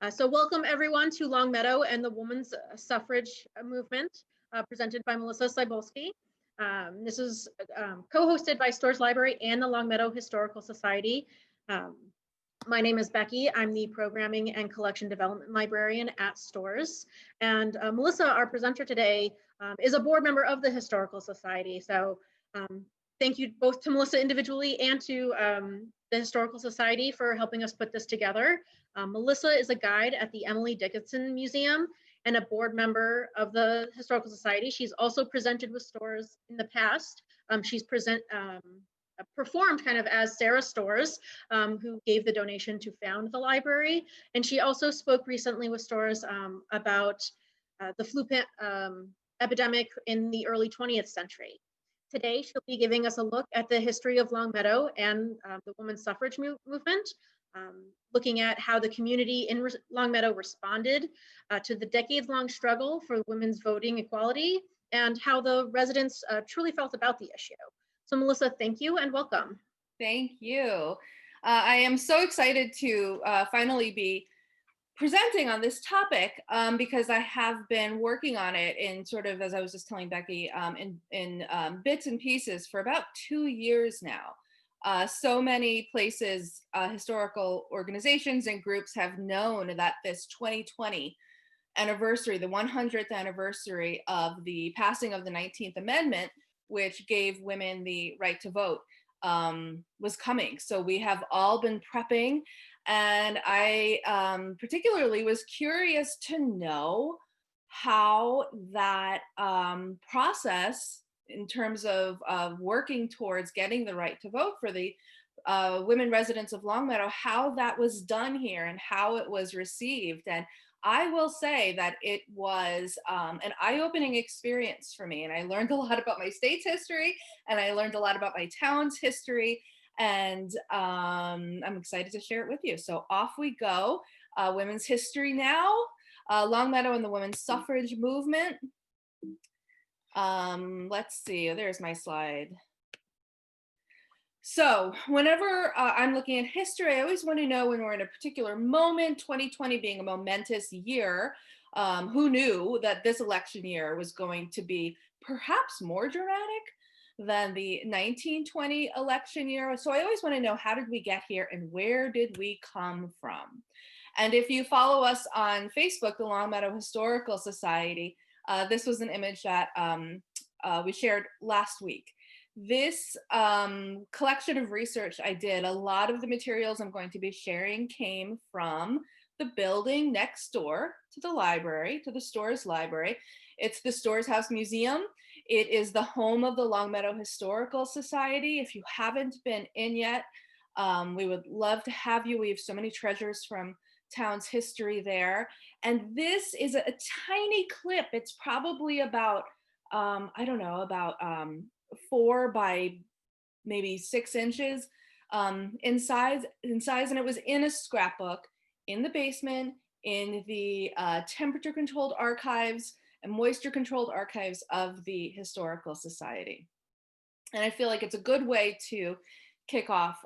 So welcome everyone to Longmeadow and the women's suffrage movement, presented by Melissa Cybulski. This is co-hosted by Storrs Library and the Longmeadow Historical Society. My name is Becky. I'm the Programming and Collection Development Librarian at Storrs. And Melissa, our presenter today, is a board member of the Historical Society. So thank you both to Melissa individually and to the Historical Society for helping us put this together. Melissa is a guide at the Emily Dickinson Museum and a board member of the Historical Society. She's also presented with Storrs in the past. She's performed kind of as Sarah Storrs, who gave the donation to found the library. And she also spoke recently with Storrs about the flu epidemic in the early 20th century. Today, she'll be giving us a look at the history of Longmeadow and the women's suffrage movement, looking at how the community in Longmeadow responded to the decades-long struggle for women's voting equality and how the residents truly felt about the issue. So Melissa, thank you and welcome. Thank you. I am so excited to finally be presenting on this topic because I have been working on it in sort of, as I was just telling Becky, in bits and pieces for about 2 years now. So many places, historical organizations and groups have known that this 2020 anniversary, the 100th anniversary of the passing of the 19th Amendment, which gave women the right to vote, was coming. So we have all been prepping, and I particularly was curious to know how that process in terms of working towards getting the right to vote for the women residents of Longmeadow, how that was done here and how it was received. And I will say that it was an eye-opening experience for me. And I learned a lot about my state's history, and I learned a lot about my town's history. And I'm excited to share it with you. So off we go. Women's history now, Longmeadow and the women's suffrage movement. Let's see, there's my slide. So whenever I'm looking at history, I always want to know when we're in a particular moment, 2020 being a momentous year, who knew that this election year was going to be perhaps more dramatic than the 1920 election year. So I always want to know, how did we get here and where did we come from? And if you follow us on Facebook, the Longmeadow Historical Society, this was an image that we shared last week. This collection of research I did, a lot of the materials I'm going to be sharing came from the building next door to the library, to the Storrs Library. It's the Storrs House Museum. It is the home of the Longmeadow Historical Society. If you haven't been in yet, we would love to have you. We have so many treasures from town's history there. And this is a tiny clip. It's probably about, I don't know, about 4 by maybe 6 inches in size, and it was in a scrapbook in the basement in the temperature-controlled archives and moisture-controlled archives of the Historical Society. And I feel like it's a good way to kick off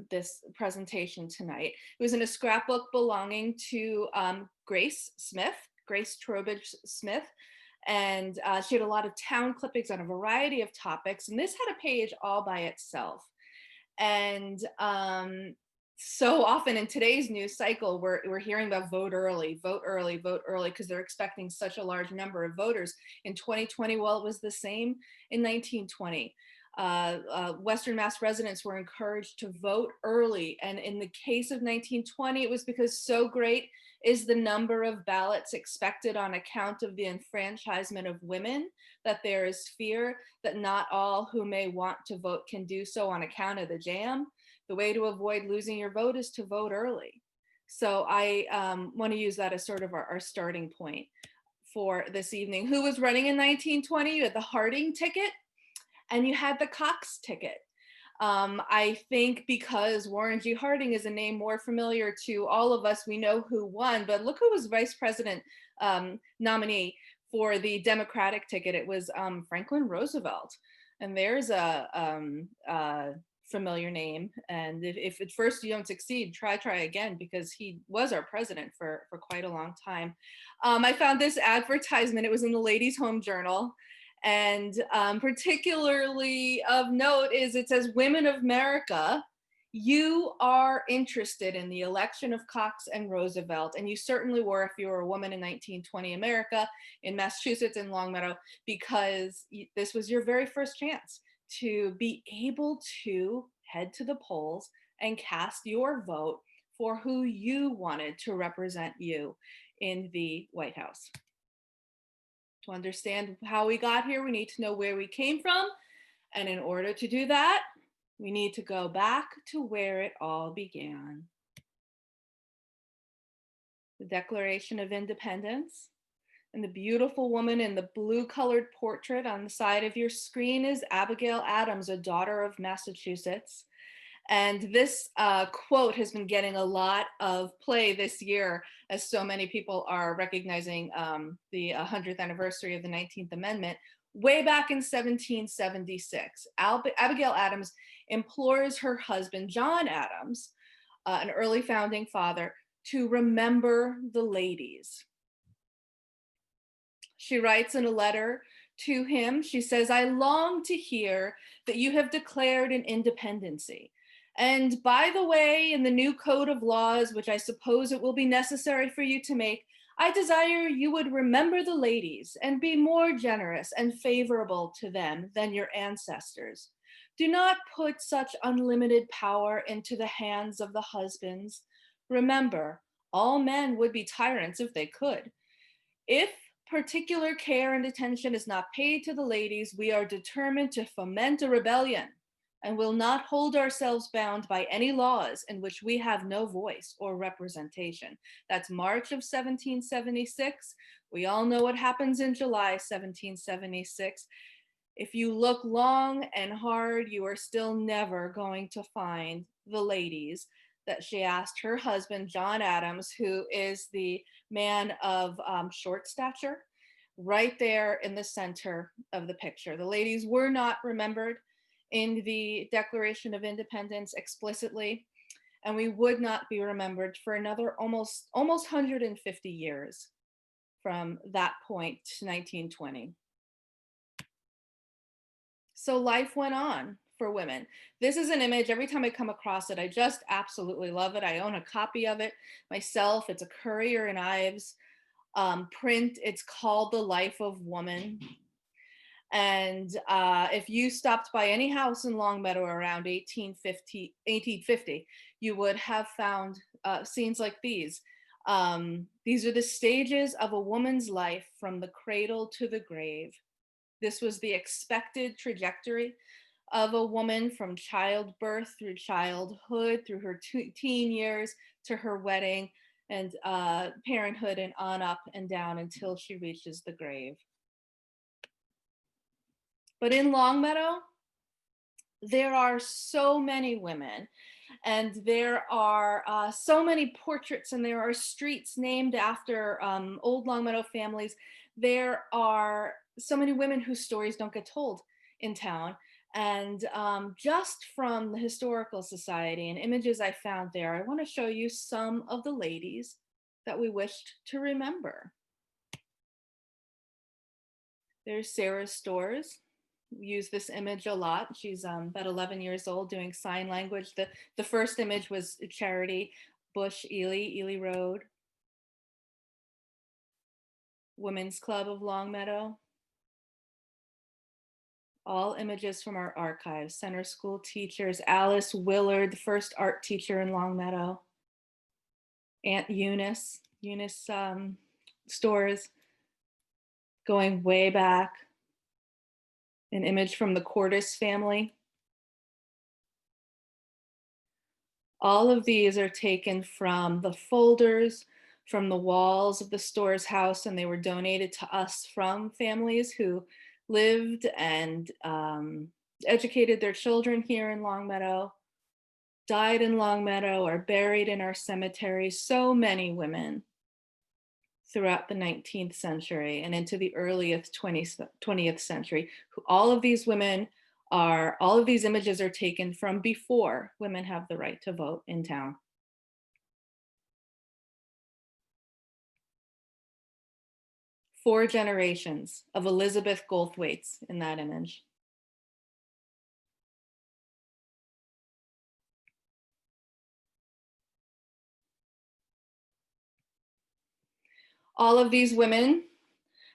this presentation tonight. It was in a scrapbook belonging to Grace Trowbridge Smith, and she had a lot of town clippings on a variety of topics, and this had a page all by itself. And so often in today's news cycle, we're hearing about vote early, because they're expecting such a large number of voters. In 2020, well, it was the same in 1920. Western Mass residents were encouraged to vote early. And in the case of 1920, it was because so great is the number of ballots expected on account of the enfranchisement of women that there is fear that not all who may want to vote can do so on account of the jam. The way to avoid losing your vote is to vote early. So I want to use that as sort of our starting point for this evening. Who was running in 1920? You had the Harding ticket and you had the Cox ticket. I think because Warren G. Harding is a name more familiar to all of us, we know who won, but look who was vice president nominee for the Democratic ticket. It was Franklin Roosevelt. And there's a familiar name. And if at first you don't succeed, try again, because he was our president for quite a long time. I found this advertisement. It was in the Ladies' Home Journal. And particularly of note is it says, "Women of America, you are interested in the election of Cox and Roosevelt," and you certainly were if you were a woman in 1920 America, in Massachusetts, in Longmeadow, because this was your very first chance to be able to head to the polls and cast your vote for who you wanted to represent you in the White House. To understand how we got here, we need to know where we came from. And in order to do that, we need to go back to where it all began. The Declaration of Independence. And the beautiful woman in the blue-colored portrait on the side of your screen is Abigail Adams, a daughter of Massachusetts. And this quote has been getting a lot of play this year, as so many people are recognizing the 100th anniversary of the 19th Amendment. Way back in 1776, Abigail Adams implores her husband, John Adams, an early founding father, to remember the ladies. She writes in a letter to him, she says, "I long to hear that you have declared an independency. And by the way, in the new code of laws, which I suppose it will be necessary for you to make, I desire you would remember the ladies and be more generous and favorable to them than your ancestors. Do not put such unlimited power into the hands of the husbands. Remember, all men would be tyrants if they could. If particular care and attention is not paid to the ladies, we are determined to foment a rebellion and will not hold ourselves bound by any laws in which we have no voice or representation." That's March of 1776. We all know what happens in July 1776. If you look long and hard, you are still never going to find the ladies that she asked her husband, John Adams, who is the man of short stature, right there in the center of the picture. The ladies were not remembered in the Declaration of Independence explicitly, and we would not be remembered for another almost 150 years from that point to 1920. So life went on for women. This is an image, every time I come across it, I just absolutely love it. I own a copy of it myself. It's a Currier and Ives print. It's called The Life of Woman. And if you stopped by any house in Longmeadow around 1850, you would have found scenes like these. These are the stages of a woman's life from the cradle to the grave. This was the expected trajectory of a woman from childbirth through childhood, through her teen years, to her wedding and parenthood, and on up and down until she reaches the grave. But in Longmeadow, there are so many women, and there are so many portraits, and there are streets named after old Longmeadow families. There are so many women whose stories don't get told in town. And just from the Historical Society and images I found there, I want to show you some of the ladies that we wished to remember. There's Sarah Storrs. We use this image a lot. She's about 11 years old doing sign language. The first image was Charity Bush Ely Road. Women's Club of Longmeadow. All images from our archives. Center school teachers, Alice Willard, the first art teacher in Longmeadow. Aunt Eunice Storrs, going way back. An image from the Cordis family. All of these are taken from the folders, from the walls of the Storrs house, and they were donated to us from families who lived and educated their children here in Longmeadow, died in Longmeadow, are buried in our cemetery. So many women throughout the 19th century and into the earliest 20th century. All of these women all of these images are taken from before women have the right to vote in town. Four generations of Elizabeth Goldthwaits in that image. All of these women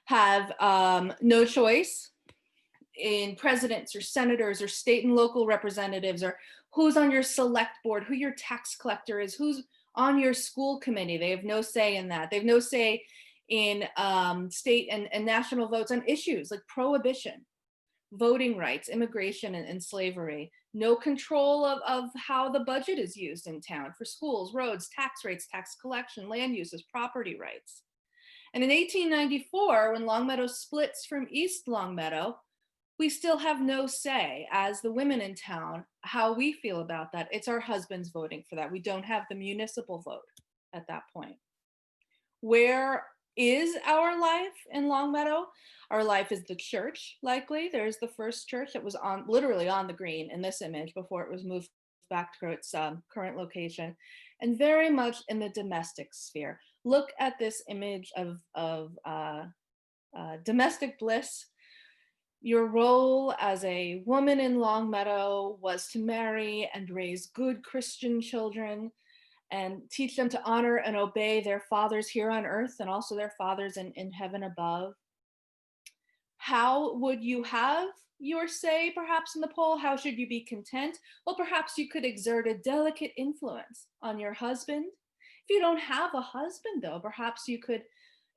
have no choice in presidents or senators or state and local representatives, or who's on your select board, who your tax collector is, who's on your school committee. They have no say in that. They have no say in state and national votes on issues like prohibition, voting rights, immigration, and slavery. No control of how the budget is used in town for schools, roads, tax rates, tax collection, land uses, property rights. And in 1894, when Longmeadow splits from East Longmeadow, we still have no say as the women in town how we feel about that. It's our husbands voting for that. We don't have the municipal vote at that point. Where is our life in Longmeadow? Our life is the church, likely. There's the first church that was literally on the green in this image before it was moved back to its current location, and very much in the domestic sphere. Look at this image of domestic bliss. Your role as a woman in Longmeadow was to marry and raise good Christian children and teach them to honor and obey their fathers here on earth and also their fathers in heaven above. How would you have your say perhaps in the poll? How should you be content? Well, perhaps you could exert a delicate influence on your husband. If you don't have a husband though, perhaps you could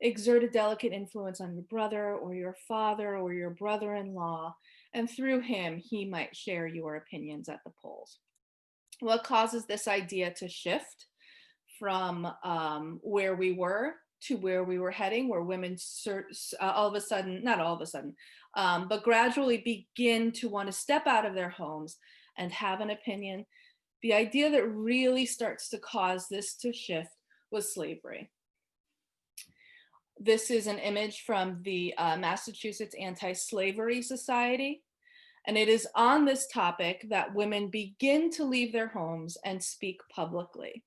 exert a delicate influence on your brother or your father or your brother-in-law, and through him, he might share your opinions at the polls. What causes this idea to shift from where we were to where we were heading, where women all of a sudden, not all of a sudden, but gradually begin to want to step out of their homes and have an opinion? The idea that really starts to cause this to shift was slavery. This is an image from the Massachusetts Anti-Slavery Society. And it is on this topic that women begin to leave their homes and speak publicly.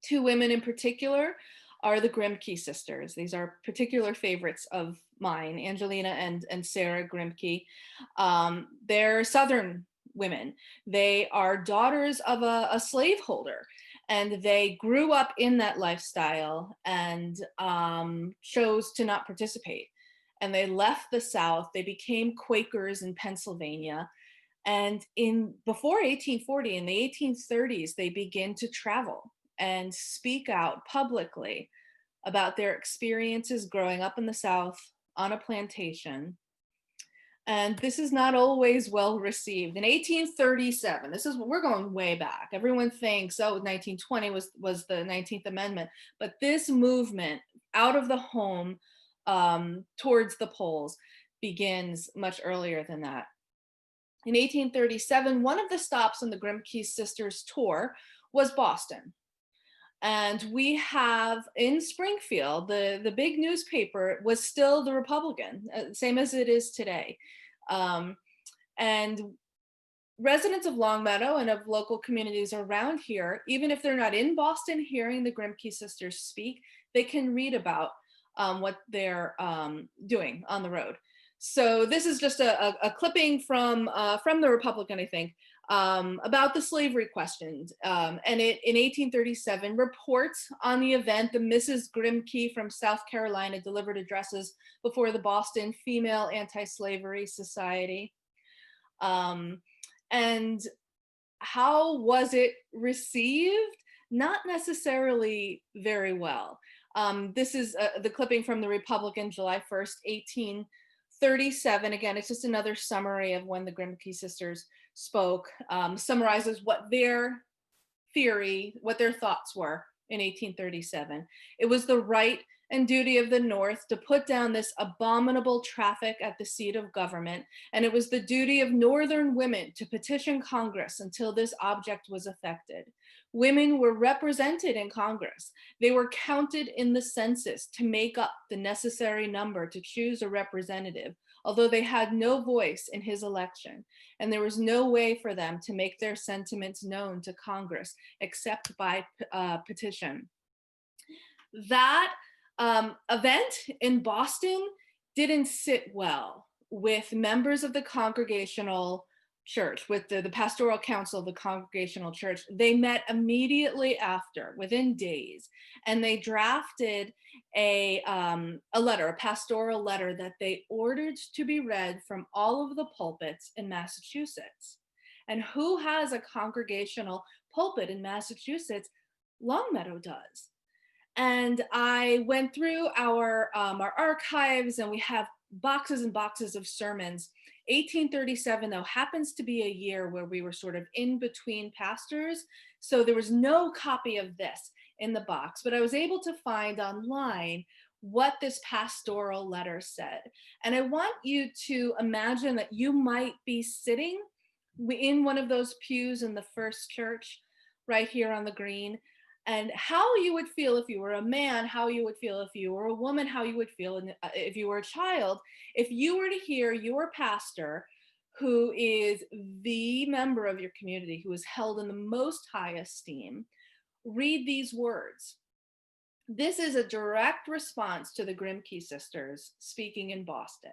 Two women in particular are the Grimke sisters. These are particular favorites of mine, Angelina and Sarah Grimke. They're Southern women. They are daughters of a slaveholder, and they grew up in that lifestyle and chose to not participate. And they left the South. They became Quakers in Pennsylvania. And before 1840, in the 1830s, they begin to travel and speak out publicly about their experiences growing up in the South on a plantation. And this is not always well received. In 1837, we're going way back. Everyone thinks, 1920 was the 19th Amendment, but this movement out of the home towards the polls begins much earlier than that. In 1837, one of the stops on the Grimke Sisters tour was Boston. And we have in Springfield, the big newspaper was still the Republican, same as it is today. And residents of Longmeadow and of local communities around here, even if they're not in Boston hearing the Grimke sisters speak, they can read about what they're doing on the road. So this is just a clipping from the Republican, I think, about the slavery questions. And it, in 1837, reports on the event. The Mrs. Grimke from South Carolina delivered addresses before the Boston Female Anti-Slavery Society. And how was it received? Not necessarily very well. This is the clipping from the Republican, July 1st, 1837. Again, it's just another summary of when the Grimke sisters spoke, summarizes what their theory, what their thoughts were in 1837. It was the right and duty of the North to put down this abominable traffic at the seat of government, and it was the duty of Northern women to petition Congress until this object was effected. Women were represented in Congress. They were counted in the census to make up the necessary number to choose a representative. although they had no voice in his election, and there was no way for them to make their sentiments known to Congress except by petition. That event in Boston didn't sit well with members of the Congregational Church, with the Pastoral Council of the Congregational Church. They met immediately after, within days, and they drafted a letter, a pastoral letter that they ordered to be read from all of the pulpits in Massachusetts. And who has a congregational pulpit in Massachusetts? Longmeadow does. And I went through our archives, and we have boxes and boxes of sermons. 1837, though, happens to be a year where we were sort of in between pastors. So there was no copy of this in the box, but I was able to find online what this pastoral letter said. And I want you to imagine that you might be sitting in one of those pews in the First Church right here on the green, and how you would feel if you were a man, how you would feel if you were a woman, how you would feel if you were a child, if you were to hear your pastor, who is the member of your community, who is held in the most high esteem, read these words. This is a direct response to the Grimke Sisters speaking in Boston.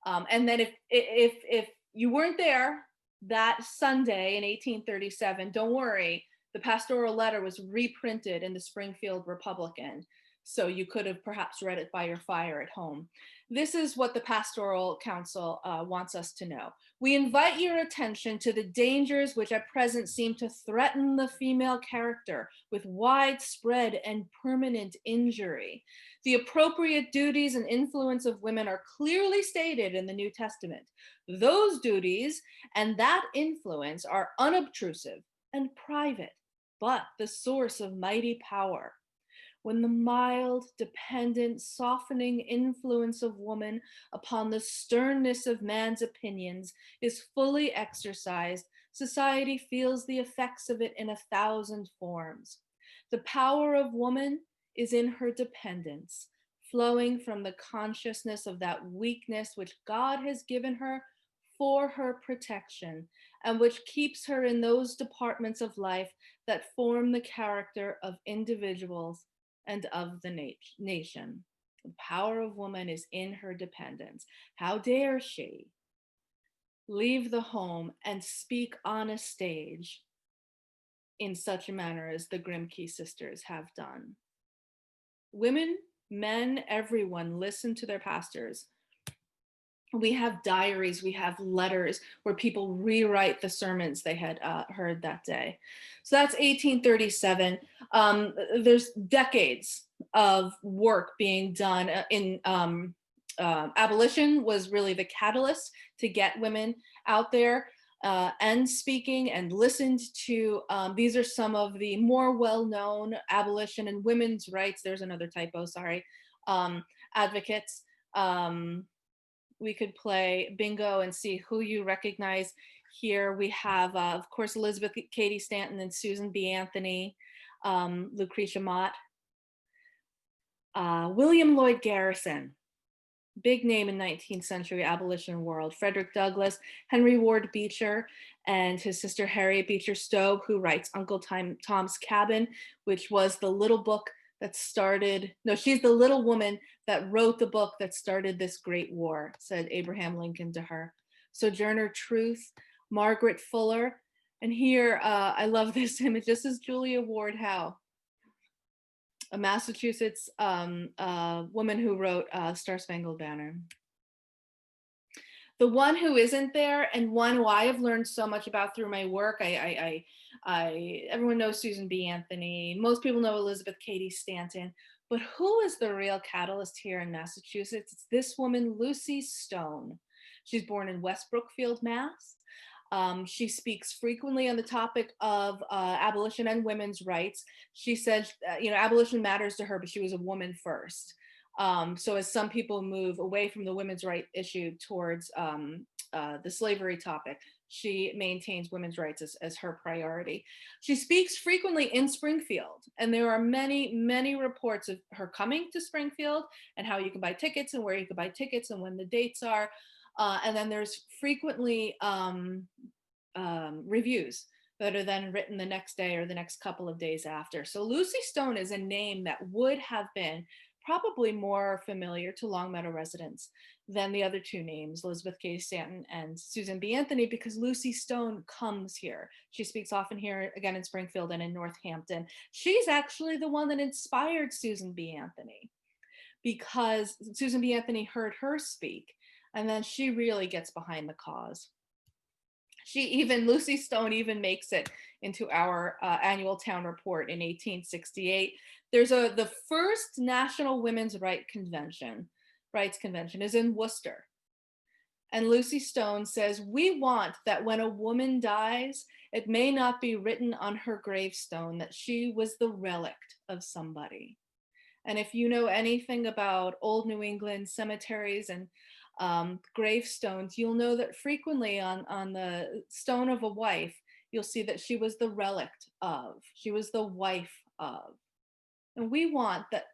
And then if you weren't there that Sunday in 1837, don't worry. The pastoral letter was reprinted in the Springfield Republican, so you could have perhaps read it by your fire at home. This is what the Pastoral Council wants us to know. We invite your attention to the dangers which at present seem to threaten the female character with widespread and permanent injury. The appropriate duties and influence of women are clearly stated in the New Testament. Those duties and that influence are unobtrusive and private, but the source of mighty power. When the mild, dependent, softening influence of woman upon the sternness of man's opinions is fully exercised, society feels the effects of it in 1,000 forms. The power of woman is in her dependence, flowing from the consciousness of that weakness which God has given her for her protection, and which keeps her in those departments of life that form the character of individuals and of the nation. The power of woman is in her dependence. How dare she leave the home and speak on a stage in such a manner as the Grimke Sisters have done? Women, men, everyone listen to their pastors. We have diaries, we have letters where people rewrite the sermons they had heard that day. So that's 1837. There's decades of work being done in abolition was really the catalyst to get women out there and speaking and listened to. These are some of the more well-known abolition and women's rights, there's another typo, sorry, advocates. We could play bingo and see who you recognize here. We have, of course, Elizabeth Cady Stanton and Susan B. Anthony, Lucretia Mott, William Lloyd Garrison, big name in 19th century abolition world, Frederick Douglass, Henry Ward Beecher, and his sister Harriet Beecher Stowe, who writes Uncle Tom's Cabin, which was the little book that started, no, she's the little woman that wrote the book that started this great war, said Abraham Lincoln to her. Sojourner Truth, Margaret Fuller, and here, I love this image, this is Julia Ward Howe, a Massachusetts woman who wrote Star Spangled Banner. The one who isn't there, and one who I have learned so much about through my work, everyone knows Susan B. Anthony, most people know Elizabeth Cady Stanton, but who is the real catalyst here in Massachusetts? It's this woman, Lucy Stone. She's born in West Brookfield, Mass. She speaks frequently on the topic of abolition and women's rights. She said, abolition matters to her, but she was a woman first. So as some people move away from the women's right issue towards the slavery topic, she maintains women's rights as her priority. She speaks frequently in Springfield, and there are many, many reports of her coming to Springfield and how you can buy tickets and where you can buy tickets and when the dates are. And then there's frequently reviews that are then written the next day or the next couple of days after. So Lucy Stone is a name that would have been probably more familiar to Longmeadow residents than the other two names, Elizabeth Cady Stanton and Susan B. Anthony, because Lucy Stone comes here. She speaks often here, again in Springfield and in Northampton. She's actually the one that inspired Susan B. Anthony, because Susan B. Anthony heard her speak, and then she really gets behind the cause. Lucy Stone even makes it into our annual town report in 1868. There's the first National Women's Rights Convention is in Worcester. And Lucy Stone says, "We want that when a woman dies, it may not be written on her gravestone that she was the relict of somebody." And if you know anything about old New England cemeteries and gravestones, you'll know that frequently on the stone of a wife, you'll see that she was the relict of, she was the wife of. And we want that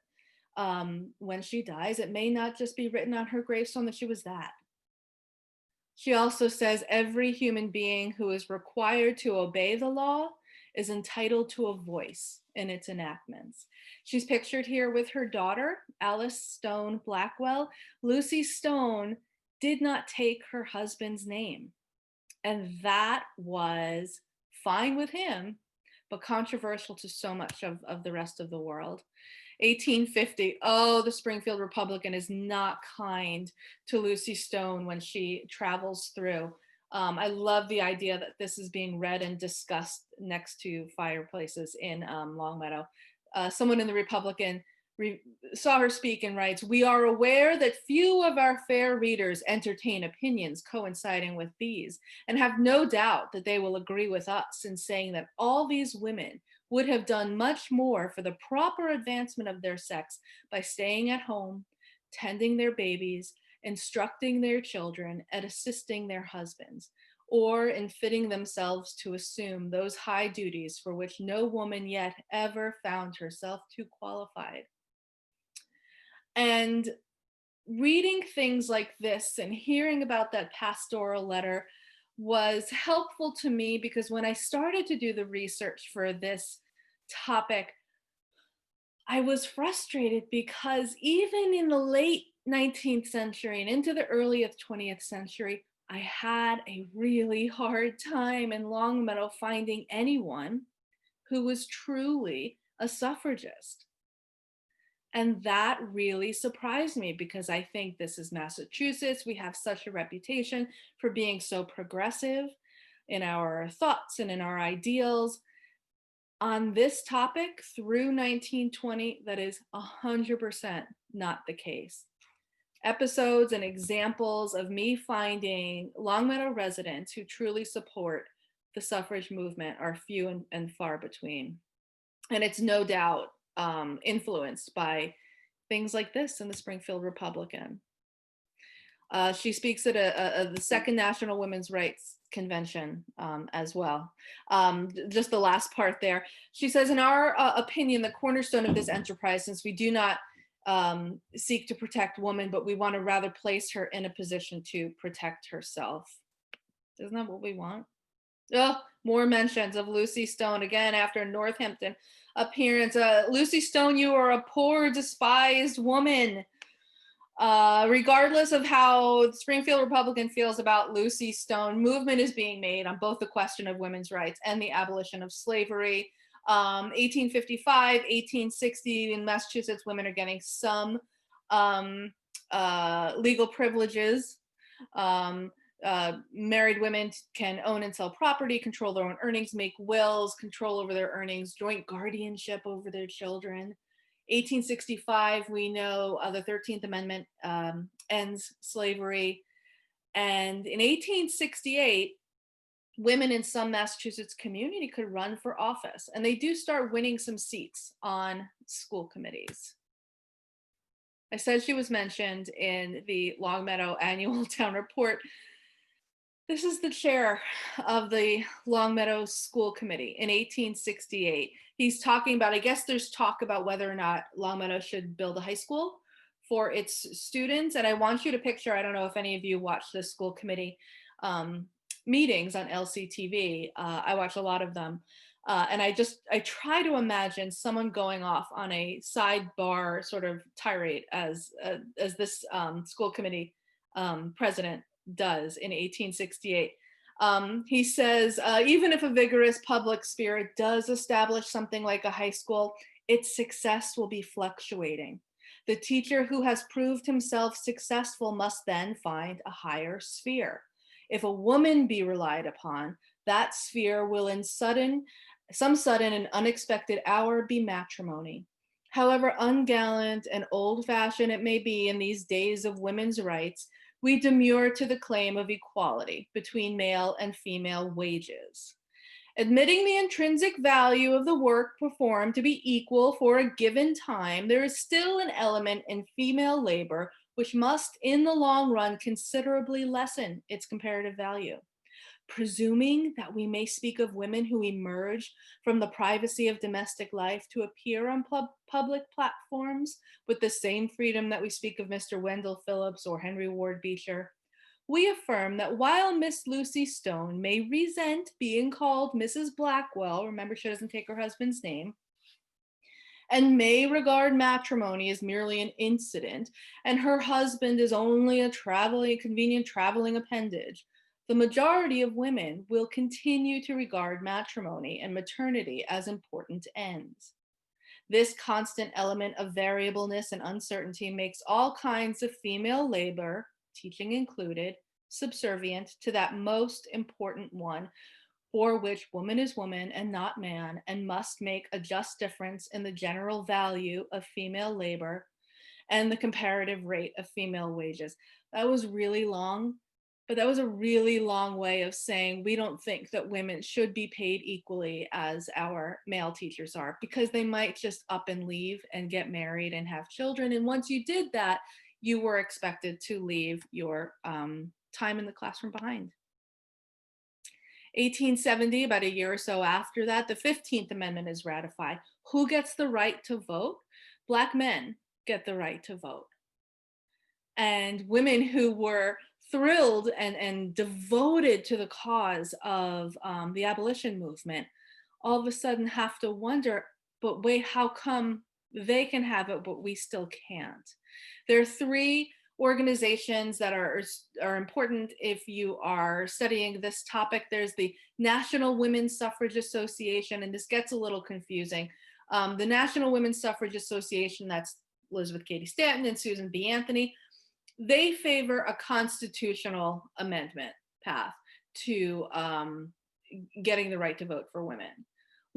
when she dies, it may not just be written on her gravestone that she was that. She also says every human being who is required to obey the law is entitled to a voice in its enactments. She's pictured here with her daughter, Alice Stone Blackwell. Lucy Stone did not take her husband's name, and that was fine with him, but controversial to so much of the rest of the world. 1850, the Springfield Republican is not kind to Lucy Stone when she travels through. I love the idea that this is being read and discussed next to fireplaces in Longmeadow. Someone in the Republican saw her speak and writes, "We are aware that few of our fair readers entertain opinions coinciding with these, and have no doubt that they will agree with us in saying that all these women would have done much more for the proper advancement of their sex by staying at home, tending their babies, instructing their children, and assisting their husbands, or in fitting themselves to assume those high duties for which no woman yet ever found herself too qualified." And reading things like this and hearing about that pastoral letter was helpful to me, because when I started to do the research for this topic, I was frustrated because even in the late 19th century and into the early 20th century, I had a really hard time in Longmeadow finding anyone who was truly a suffragist. And that really surprised me, because I think this is Massachusetts. We have such a reputation for being so progressive in our thoughts and in our ideals. On this topic through 1920, that is 100% not the case. Episodes and examples of me finding Longmeadow residents who truly support the suffrage movement are few and far between. And it's no doubt influenced by things like this in the Springfield Republican. She speaks at the Second National Women's Rights Convention as well. Just the last part there. She says, "In our opinion, the cornerstone of this enterprise, since we do not seek to protect woman, but we want to rather place her in a position to protect herself." Isn't that what we want? More mentions of Lucy Stone, again after Northampton appearance. "Lucy Stone, you are a poor, despised woman." Regardless of how the Springfield Republican feels about Lucy Stone, movement is being made on both the question of women's rights and the abolition of slavery. 1855, 1860, in Massachusetts, women are getting some legal privileges. Married women can own and sell property, control their own earnings, make wills, control over their earnings, joint guardianship over their children. 1865, we know the 13th Amendment ends slavery. And in 1868, women in some Massachusetts community could run for office, and they do start winning some seats on school committees. I said she was mentioned in the Longmeadow annual town report. This is the chair of the Longmeadow School Committee in 1868. He's talking about, I guess there's talk about whether or not Longmeadow should build a high school for its students. And I want you to picture, I don't know if any of you watch the school committee meetings on LCTV. I watch a lot of them. And I try to imagine someone going off on a sidebar sort of tirade as this school committee president does in 1868. He says, even if a vigorous public spirit does establish something like a high school, its success will be fluctuating. The teacher who has proved himself successful must then find a higher sphere. If a woman be relied upon, that sphere will in some sudden and unexpected hour be matrimony. However ungallant and old-fashioned it may be in these days of women's rights, we demur to the claim of equality between male and female wages. Admitting the intrinsic value of the work performed to be equal for a given time, there is still an element in female labor which must, in the long run, considerably lessen its comparative value. Presuming that we may speak of women who emerge from the privacy of domestic life to appear on public platforms with the same freedom that we speak of Mr. Wendell Phillips or Henry Ward Beecher, we affirm that while Miss Lucy Stone may resent being called Mrs. Blackwell, remember she doesn't take her husband's name, and may regard matrimony as merely an incident, and her husband is only a convenient traveling appendage, the majority of women will continue to regard matrimony and maternity as important ends. This constant element of variableness and uncertainty makes all kinds of female labor, teaching included, subservient to that most important one, for which woman is woman and not man, and must make a just difference in the general value of female labor and the comparative rate of female wages. That was really long, but that was a really long way of saying we don't think that women should be paid equally as our male teachers are, because they might just up and leave and get married and have children. And once you did that, you were expected to leave your time in the classroom behind. 1870, about a year or so after that, the 15th Amendment is ratified. Who gets the right to vote? Black men get the right to vote. And women who were thrilled and devoted to the cause of the abolition movement all of a sudden have to wonder, but wait, how come they can have it, but we still can't? There are three organizations that are important if you are studying this topic. There's the National Women's Suffrage Association, and this gets a little confusing. The National Women's Suffrage Association, that's Elizabeth Cady Stanton and Susan B. Anthony, they favor a constitutional amendment path to getting the right to vote for women.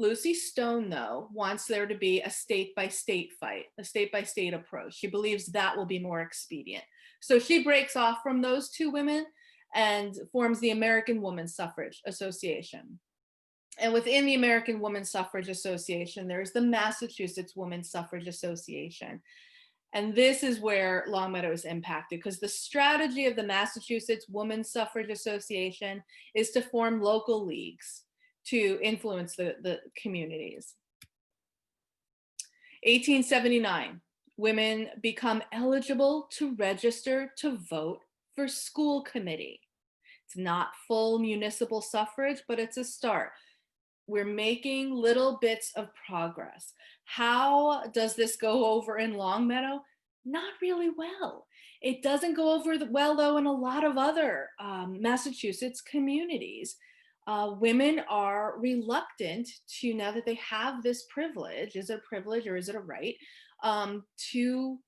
Lucy Stone, though, wants there to be a state-by-state fight, a state-by-state approach. She believes that will be more expedient. So she breaks off from those two women and forms the American Women's Suffrage Association. And within the American Women's Suffrage Association, there's the Massachusetts Women's Suffrage Association. And this is where Longmeadow is impacted, because the strategy of the Massachusetts Women's Suffrage Association is to form local leagues to influence the communities. 1879, women become eligible to register to vote for school committee. It's not full municipal suffrage, but it's a start. We're making little bits of progress. How does this go over in Longmeadow? Not really well. It doesn't go over well, though, in a lot of other Massachusetts communities. Women are reluctant to, now that they have this privilege, is it a privilege or is it a right, to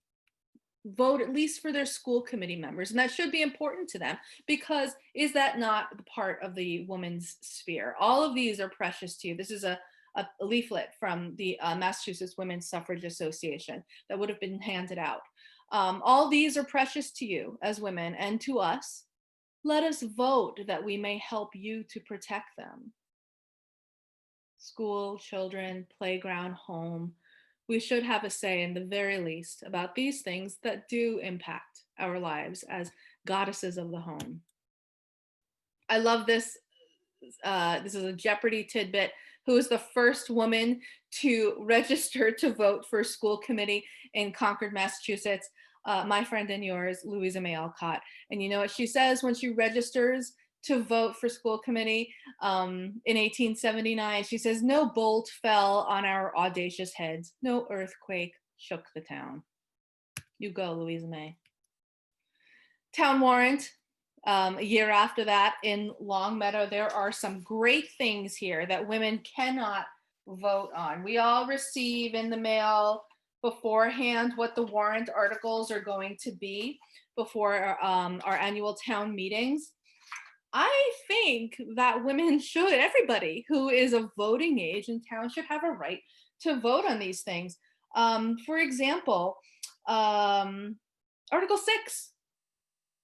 vote at least for their school committee members. And that should be important to them, because is that not the part of the woman's sphere? All of these are precious to you. This is a leaflet from the Massachusetts Women's Suffrage Association that would have been handed out. All these are precious to you as women and to us. Let us vote that we may help you to protect them. School, children, playground, home. We should have a say, in the very least, about these things that do impact our lives as goddesses of the home. I love this. This is a Jeopardy tidbit. Who was the first woman to register to vote for a school committee in Concord, Massachusetts? My friend and yours, Louisa May Alcott. And you know what she says when she registers to vote for school committee in 1879? She says, "No bolt fell on our audacious heads. No earthquake shook the town." You go, Louisa May. Town warrant. A year after that in Longmeadow, there are some great things here that women cannot vote on. We all receive in the mail beforehand what the warrant articles are going to be before our annual town meetings. I think that women should, everybody who is of voting age in town should have a right to vote on these things. For example, Article 6,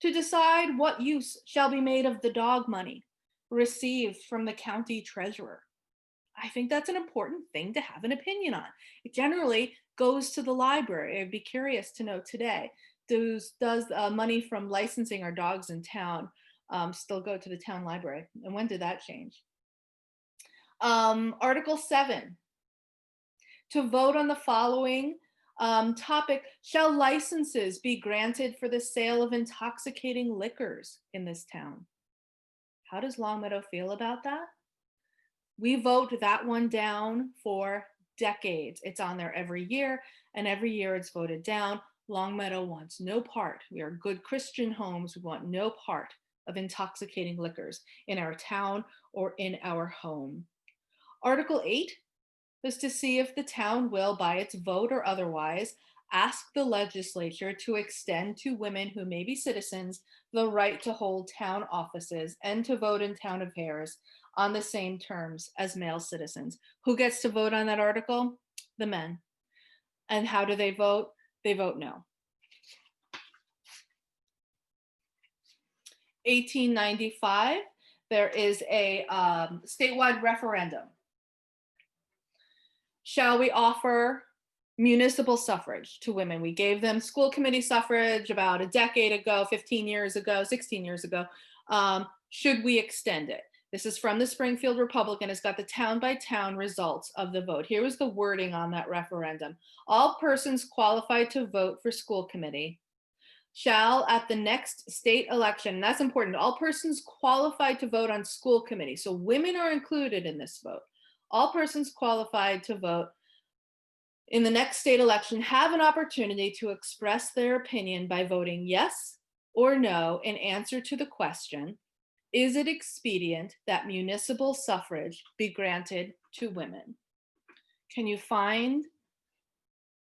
to decide what use shall be made of the dog money received from the county treasurer. I think that's an important thing to have an opinion on. It generally goes to the library. I'd be curious to know today, does money from licensing our dogs in town still go to the town library? And when did that change? Article 7, to vote on the following topic: shall licenses be granted for the sale of intoxicating liquors in this town? How does Longmeadow feel about that? We vote that one down for decades. It's on there every year, and every year it's voted down. Longmeadow wants no part. We are good Christian homes. We want no part of intoxicating liquors in our town or in our home. Article 8 is to see if the town will, by its vote or otherwise, ask the legislature to extend to women who may be citizens the right to hold town offices and to vote in town affairs on the same terms as male citizens. Who gets to vote on that article? The men. And how do they vote? They vote no. 1895, there is a statewide referendum. Shall we offer municipal suffrage to women? We gave them school committee suffrage about a decade ago, 15 years ago, 16 years ago. Should we extend it? This is from the Springfield Republican. It's got the town by town results of the vote. Here was the wording on that referendum. All persons qualified to vote for school committee shall at the next state election, and that's important, all persons qualified to vote on school committee, so women are included in this vote. All persons qualified to vote in the next state election have an opportunity to express their opinion by voting yes or no in answer to the question, is it expedient that municipal suffrage be granted to women? Can you find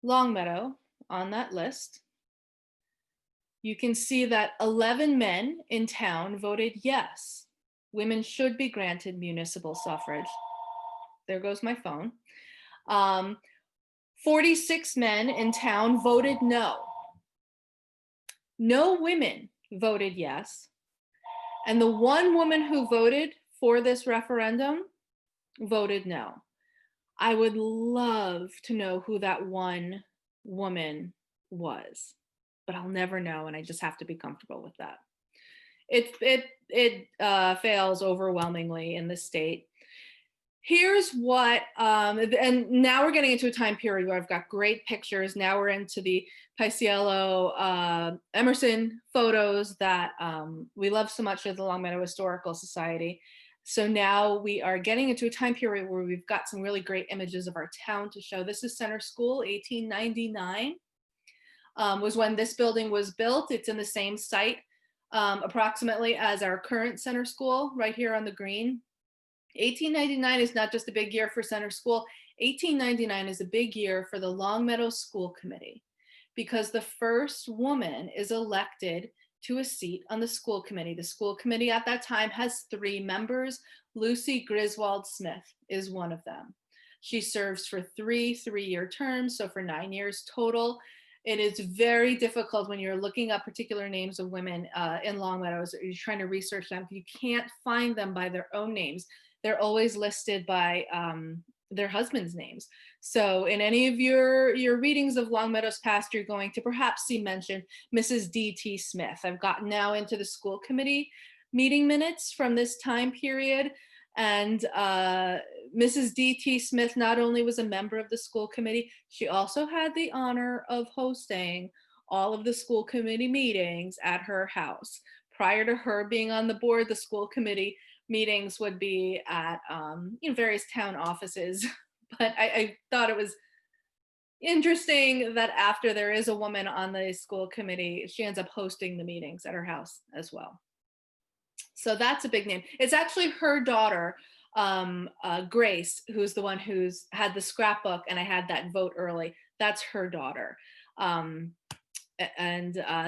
Longmeadow on that list? You can see that 11 men in town voted yes. Women should be granted municipal suffrage. There goes my phone. 46 men in town voted no. No women voted yes. And the one woman who voted for this referendum voted no. I would love to know who that one woman was, but I'll never know, and I just have to be comfortable with that. It fails overwhelmingly in the state. Here's what, and now we're getting into a time period where I've got great pictures. Now we're into the Paisiello Emerson photos that we love so much at the Longmeadow Historical Society. So now we are getting into a time period where we've got some really great images of our town to show. This is Center School, 1899 was when this building was built. It's in the same site approximately as our current Center School right here on the green. 1899 is not just a big year for Center School. 1899 is a big year for the Longmeadow School Committee because the first woman is elected to a seat on the school committee. The school committee at that time has 3 members. Lucy Griswold Smith is one of them. She serves for 3 3-year terms, so for 9 years total. It is very difficult when you're looking up particular names of women in Longmeadow. You're trying to research them. You can't find them by their own names. They're always listed by their husband's names. So in any of your readings of Longmeadow's past, you're going to perhaps see mentioned Mrs. D.T. Smith. I've gotten now into the school committee meeting minutes from this time period. And Mrs. D.T. Smith not only was a member of the school committee, she also had the honor of hosting all of the school committee meetings at her house. Prior to her being on the board, the school committee meetings would be at various town offices. But I thought it was interesting that after there is a woman on the school committee, she ends up hosting the meetings at her house as well. So that's a big name. It's actually her daughter, Grace, who's the one who's had the scrapbook, and I had that vote early. That's her daughter.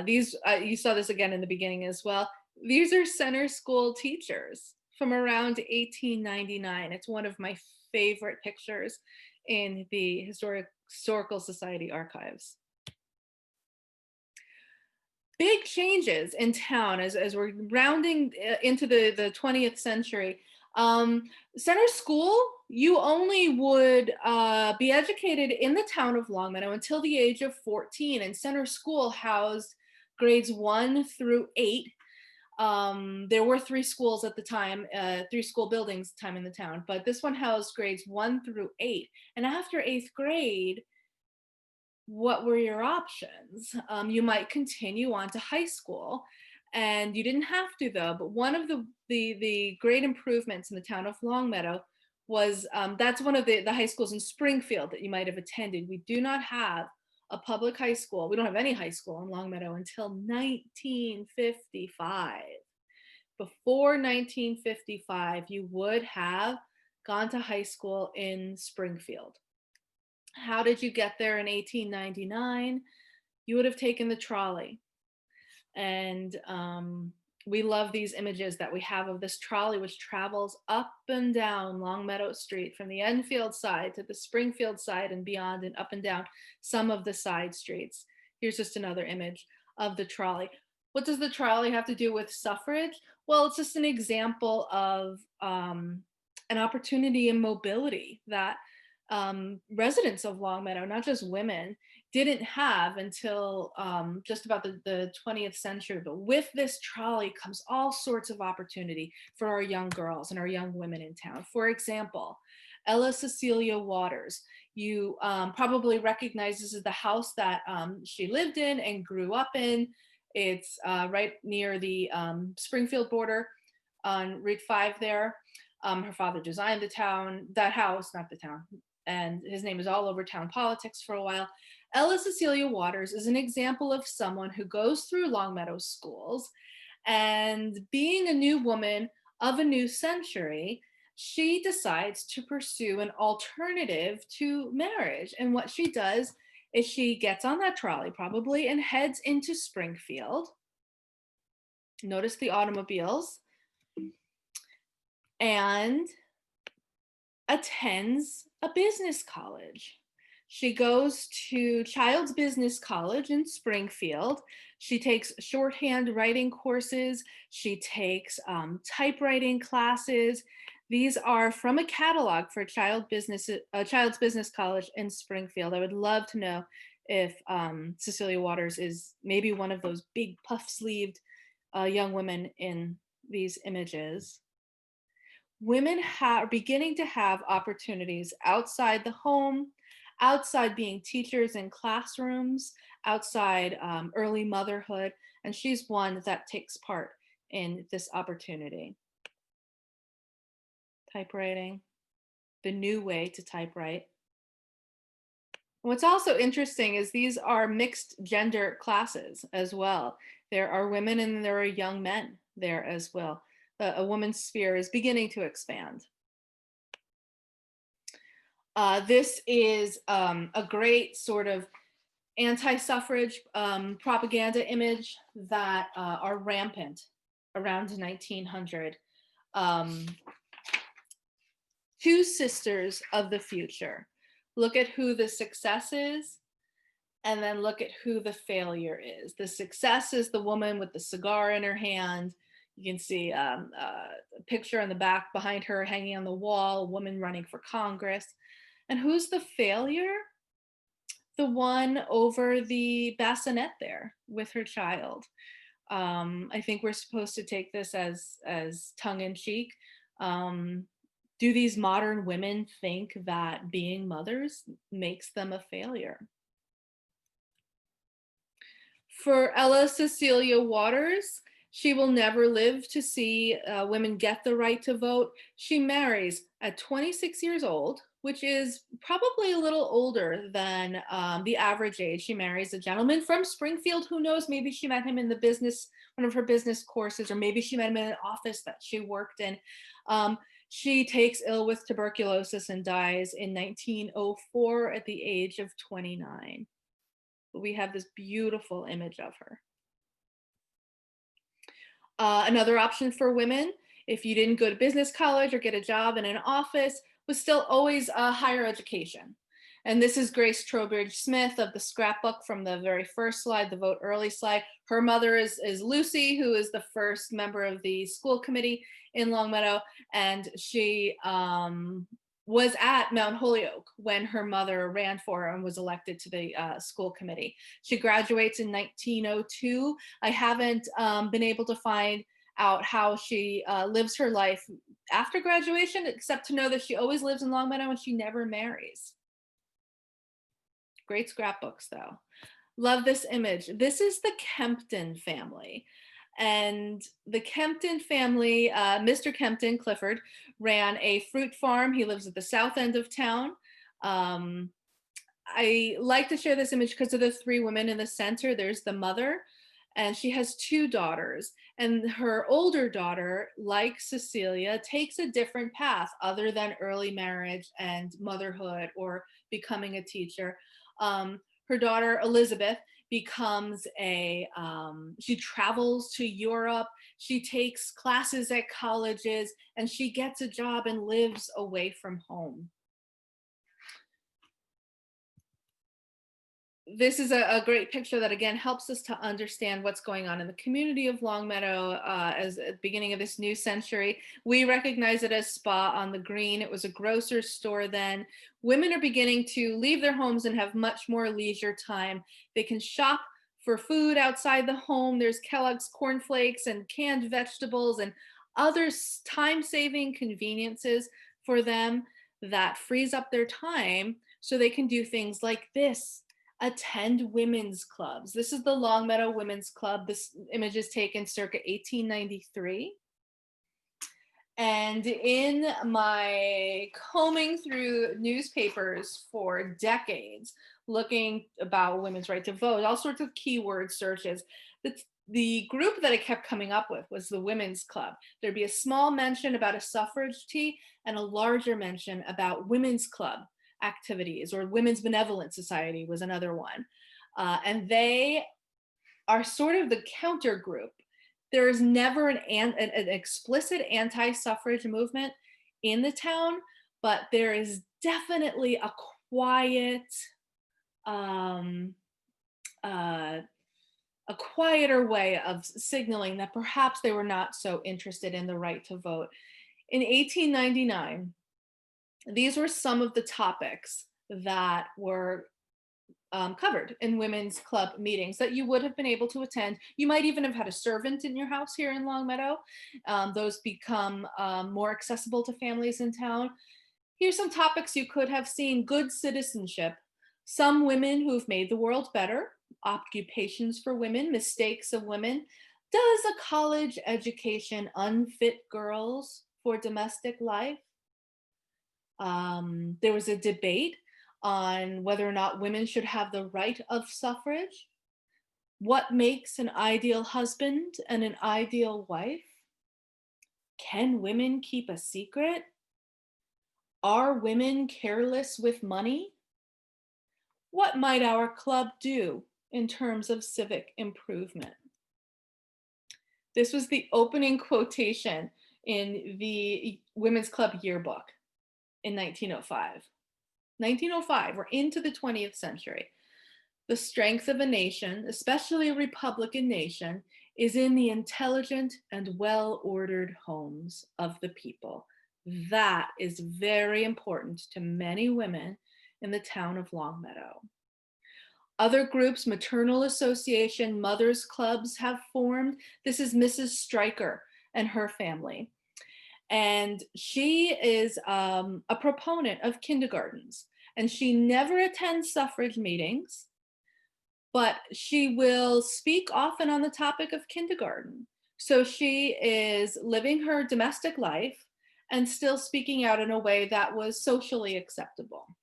These, you saw this again in the beginning as well. These are center school teachers from around 1899. It's one of my favorite pictures in the Historical Society archives. Big changes in town as we're rounding into the 20th century. Center school, you only would be educated in the town of Longmeadow until the age of 14, and center school housed grades 1 through 8. There were 3 schools at the time, 3 school buildings at the time in the town, but this one housed grades 1 through 8. And after 8th grade, what were your options? You might continue on to high school, and you didn't have to though. But one of the great improvements in the town of Longmeadow was, that's one of the high schools in Springfield that you might have attended. We do not have a public high school. We don't have any high school in Longmeadow until 1955. Before 1955, you would have gone to high school in Springfield. How did you get there in 1899? You would have taken the trolley. And we love these images that we have of this trolley, which travels up and down Longmeadow Street from the Enfield side to the Springfield side and beyond, and up and down some of the side streets. Here's just another image of the trolley. What does the trolley have to do with suffrage? Well, it's just an example of an opportunity and mobility that residents of Longmeadow, not just women, didn't have until just about the 20th century. But with this trolley comes all sorts of opportunity for our young girls and our young women in town. For example, Ella Cecilia Waters. You probably recognize this as the house that she lived in and grew up in. It's right near the Springfield border on Route 5 there. Her father designed that house, not the town, and his name is all over town politics for a while. Ella Cecilia Waters is an example of someone who goes through Longmeadow schools, and being a new woman of a new century, she decides to pursue an alternative to marriage. And what she does is she gets on that trolley probably and heads into Springfield. Notice the automobiles. And attends a business college. She goes to Child's Business College in Springfield. She takes shorthand writing courses. She takes typewriting classes. These are from a catalog for Child's Business College in Springfield. I would love to know if Cecilia Waters is maybe one of those big puff-sleeved young women in these images. Women are beginning to have opportunities outside the home, outside being teachers in classrooms, outside early motherhood, and she's one that takes part in this opportunity. Typewriting, the new way to typewrite. What's also interesting is these are mixed gender classes as well. There are women and there are young men there as well. A woman's sphere is beginning to expand. This is a great sort of anti-suffrage propaganda image that are rampant around 1900. 2 sisters of the future. Look at who the success is, and then look at who the failure is. The success is the woman with the cigar in her hand. You can see a picture on the back behind her hanging on the wall, a woman running for Congress. And who's the failure? The one over the bassinet there with her child. I think we're supposed to take this as tongue-in-cheek. Do these modern women think that being mothers makes them a failure? For Ella Cecilia Waters, she will never live to see women get the right to vote. She marries at 26 years old, which is probably a little older than the average age. She marries a gentleman from Springfield. Who knows? Maybe she met him in the business, one of her business courses, or maybe she met him in an office that she worked in. She takes ill with tuberculosis and dies in 1904 at the age of 29. We have this beautiful image of her. Another option for women, if you didn't go to business college or get a job in an office, was still always a higher education. And this is Grace Trowbridge Smith of the scrapbook from the very first slide, the vote early slide. Her mother is Lucy, who is the first member of the school committee in Longmeadow. And she was at Mount Holyoke when her mother ran for and was elected to the school committee. She graduates in 1902. I haven't been able to find out how she lives her life after graduation, except to know that she always lives in Longmeadow and she never marries. Great scrapbooks though. Love this image. This is the Kempton family. And the Kempton family, Mr. Kempton, Clifford, ran a fruit farm. He lives at the south end of town. I like to share this image because of the three women in the center. There's the mother, and she has two daughters. And her older daughter, like Cecilia, takes a different path other than early marriage and motherhood or becoming a teacher. Her daughter, Elizabeth, becomes she travels to Europe, she takes classes at colleges, and she gets a job and lives away from home. This is a great picture that again helps us to understand what's going on in the community of Longmeadow as at the beginning of this new century. We recognize it as Spa on the Green. It was a grocer's store then. Women are beginning to leave their homes and have much more leisure time. They can shop for food outside the home. There's Kellogg's cornflakes and canned vegetables and other time-saving conveniences for them that frees up their time so they can do things like this. Attend women's clubs. This is the Longmeadow Women's Club. This image is taken circa 1893. And in my combing through newspapers for decades, looking about women's right to vote, all sorts of keyword searches, the group that I kept coming up with was the Women's Club. There'd be a small mention about a suffrage tea and a larger mention about women's club activities, or Women's Benevolent Society was another one. And they are sort of the counter group. There is never an explicit anti-suffrage movement in the town, but there is definitely a quiet, a quieter way of signaling that perhaps they were not so interested in the right to vote. In 1899, these were some of the topics that were covered in women's club meetings that you would have been able to attend. You might even have had a servant in your house here in Longmeadow. Those become more accessible to families in town. Here's some topics you could have seen: good citizenship, some women who've made the world better, occupations for women, mistakes of women, does a college education unfit girls for domestic life? There was a debate on whether or not women should have the right of suffrage. What makes an ideal husband and an ideal wife? Can women keep a secret? Are women careless with money? What might our club do in terms of civic improvement? This was the opening quotation in the Women's Club yearbook in 1905. 1905, we're into the 20th century. The strength of a nation, especially a Republican nation, is in the intelligent and well-ordered homes of the people. That is very important to many women in the town of Longmeadow. Other groups, maternal association, mothers clubs have formed. This is Mrs. Stryker and her family. And she is a proponent of kindergartens. And she never attends suffrage meetings, but she will speak often on the topic of kindergarten. So she is living her domestic life and still speaking out in a way that was socially acceptable.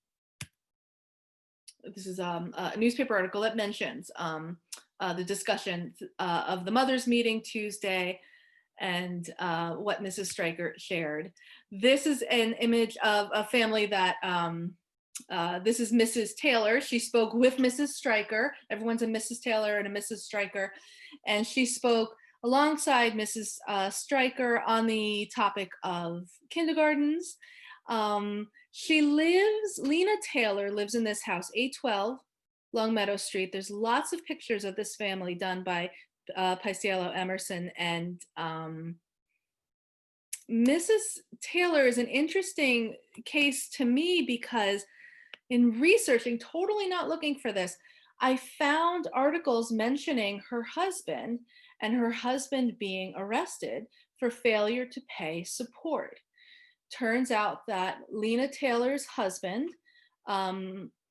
This is a newspaper article that mentions the discussion of the mothers' meeting Tuesday and what Mrs. Stryker shared. This is an image of a family that, this is Mrs. Taylor. She spoke with Mrs. Stryker. Everyone's a Mrs. Taylor and a Mrs. Stryker. And she spoke alongside Mrs. Stryker on the topic of kindergartens. Lena Taylor lives in this house, 812 Longmeadow Street. There's lots of pictures of this family done by Paisiello Emerson, and Mrs. Taylor is an interesting case to me because in researching, totally not looking for this, I found articles mentioning her husband and her husband being arrested for failure to pay support. Turns out that Lena Taylor's husband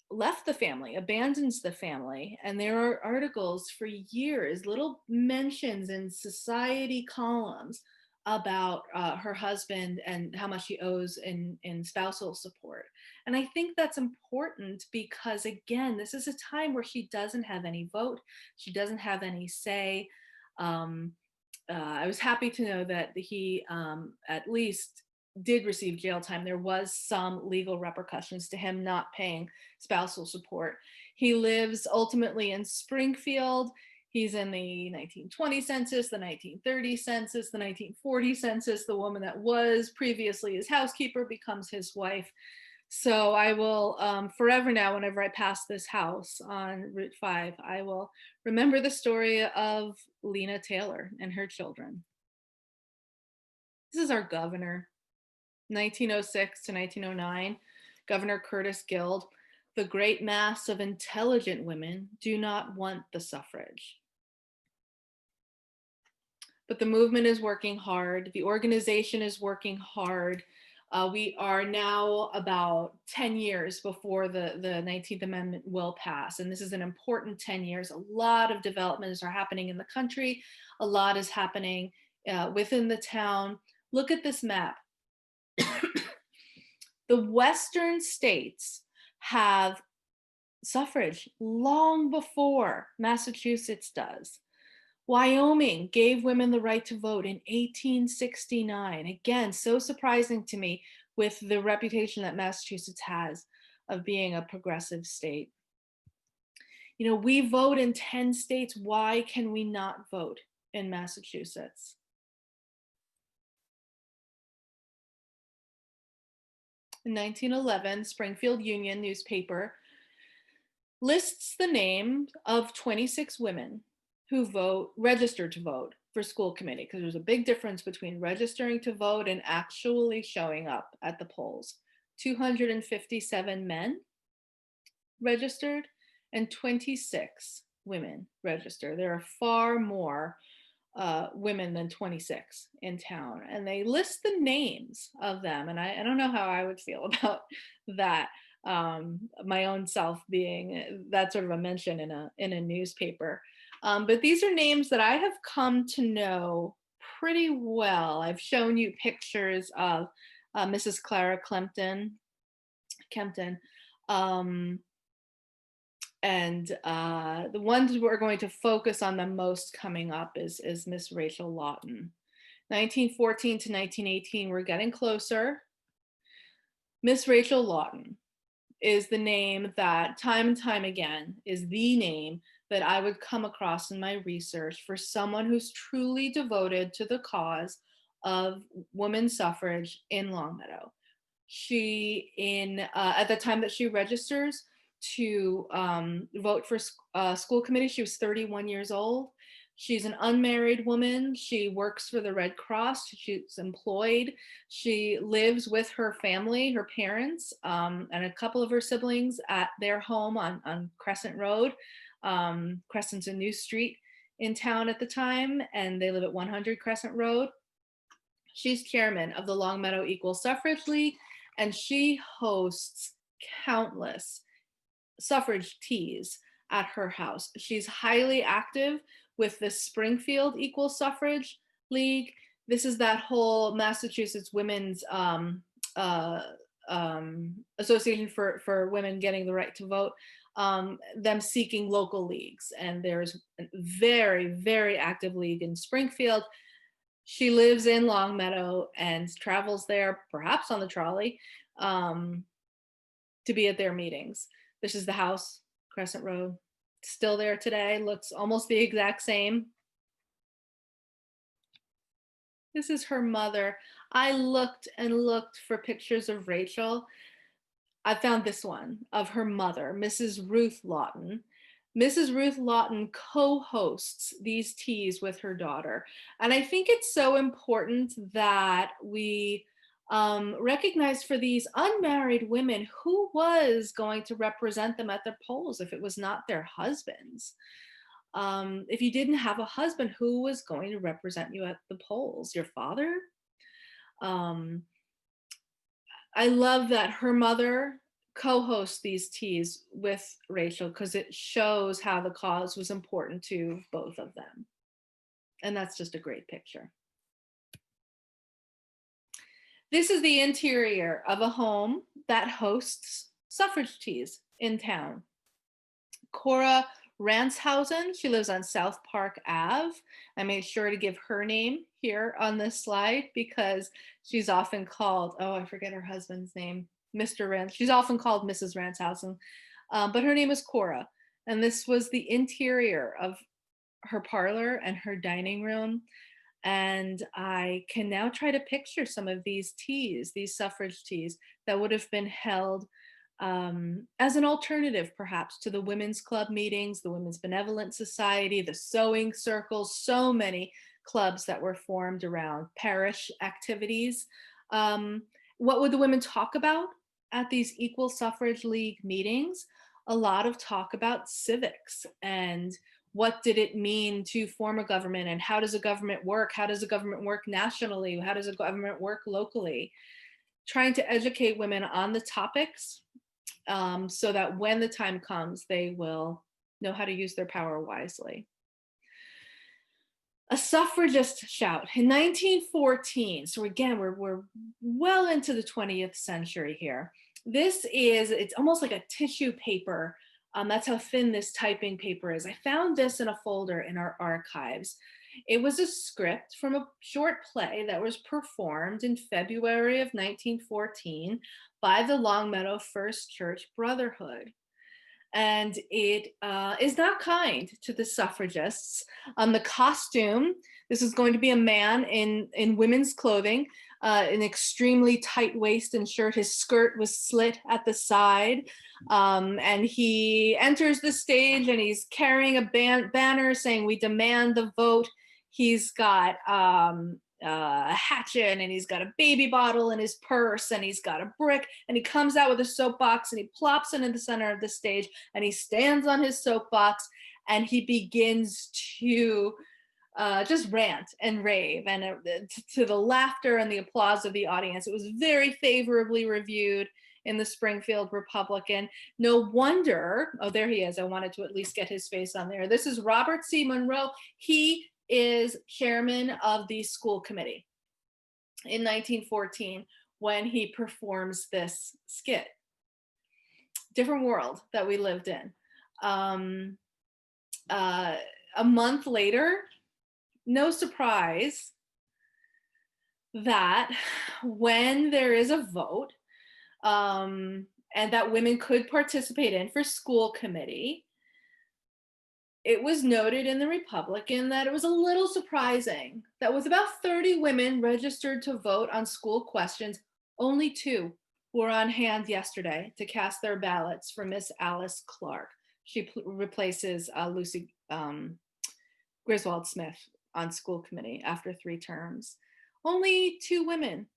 left the family, abandons the family, and there are articles for years, little mentions in society columns about her husband and how much he owes in spousal support. And I think that's important because, again, this is a time where she doesn't have any vote. She doesn't have any say. I was happy to know that he at least did receive jail time. There was some legal repercussions to him not paying spousal support. He lives ultimately in Springfield. He's in the 1920 census, the 1930 census, the 1940 census. The woman that was previously his housekeeper becomes his wife. So I will forever now, whenever I pass this house on Route 5, I will remember the story of Lena Taylor and her children. This is our governor, 1906 to 1909, Governor Curtis Guild. The great mass of intelligent women do not want the suffrage. But the movement is working hard. The organization is working hard. We are now about 10 years before the 19th Amendment will pass. And this is an important 10 years. A lot of developments are happening in the country. A lot is happening within the town. Look at this map. The Western states have suffrage long before Massachusetts does. Wyoming gave women the right to vote in 1869. Again, so surprising to me with the reputation that Massachusetts has of being a progressive state. You know, we vote in 10 states. Why can we not vote in Massachusetts? In 1911, Springfield Union newspaper lists the names of 26 women who registered to vote for school committee, because there's a big difference between registering to vote and actually showing up at the polls. 257 men registered and 26 women registered. There are far more women than 26 in town, and they list the names of them. And I don't know how I would feel about that. My own self being that sort of a mention in a newspaper. But these are names that I have come to know pretty well. I've shown you pictures of Mrs. Clara Kempton. And the ones we're going to focus on the most coming up is Miss Rachel Lawton. 1914 to 1918, we're getting closer. Miss Rachel Lawton is the name that time and time again is the name that I would come across in my research for someone who's truly devoted to the cause of women's suffrage in Longmeadow. She, at the time that she registers to vote for school committee, she was 31 years old. She's an unmarried woman. She works for the Red Cross. She's employed. She lives with her family, her parents, and a couple of her siblings at their home on Crescent Road. Crescent's a new street in town at the time, and they live at 100 Crescent Road. She's chairman of the Longmeadow Equal Suffrage League, and she hosts countless suffrage teas at her house. She's highly active with the Springfield Equal Suffrage League. This is that whole Massachusetts Women's Association for Women getting the right to vote, them seeking local leagues. And there's a very, very active league in Springfield. She lives in Longmeadow and travels there, perhaps on the trolley, to be at their meetings. This is the house, Crescent Road. Still there today, looks almost the exact same. This is her mother. I looked and looked for pictures of Rachel. I found this one of her mother, Mrs. Ruth Lawton. Mrs. Ruth Lawton co-hosts these teas with her daughter. And I think it's so important that we recognize for these unmarried women who was going to represent them at the polls if it was not their husbands. If you didn't have a husband, who was going to represent you at the polls? Your father? I love that her mother co-hosts these teas with Rachel because it shows how the cause was important to both of them. And that's just a great picture. This is the interior of a home that hosts suffrage teas in town. Cora Ranthausen, she lives on South Park Ave. I made sure to give her name here on this slide because she's often called, oh, I forget her husband's name, Mr. Ranth. She's often called Mrs. Ranthausen, but her name is Cora. And this was the interior of her parlor and her dining room. And I can now try to picture some of these teas, these suffrage teas that would have been held as an alternative perhaps to the women's club meetings, the Women's Benevolent Society, the sewing circles, so many clubs that were formed around parish activities. What would the women talk about at these Equal Suffrage League meetings? A lot of talk about civics and what did it mean to form a government and how does a government work? How does a government work nationally? How does a government work locally? Trying to educate women on the topics so that when the time comes, they will know how to use their power wisely. A suffragist shout in 1914. So again, we're well into the 20th century here. It's almost like a tissue paper. That's how thin this typing paper is. I found this in a folder in our archives. It was a script from a short play that was performed in February of 1914 by the Longmeadow First Church Brotherhood. And it is not kind to the suffragists. The costume, this is going to be a man in women's clothing, an extremely tight waist and shirt. His skirt was slit at the side. And he enters the stage and he's carrying a banner saying, "We demand the vote." He's got a hatchet and he's got a baby bottle in his purse and he's got a brick and he comes out with a soapbox and he plops it in the center of the stage and he stands on his soapbox and he begins to just rant and rave and to the laughter and the applause of the audience. It was very favorably reviewed in the Springfield Republican. No wonder, oh, there he is. I wanted to at least get his face on there. This is Robert C. Monroe. He is chairman of the school committee in 1914 when he performs this skit. Different world that we lived in. A month later, no surprise that when there is a vote and that women could participate in for school committee, it was noted in the Republican that it was a little surprising that with about 30 women registered to vote on school questions, only 2 were on hand yesterday to cast their ballots for Miss Alice Clark. She replaces Griswold Smith on school committee after 3 terms. Only 2 women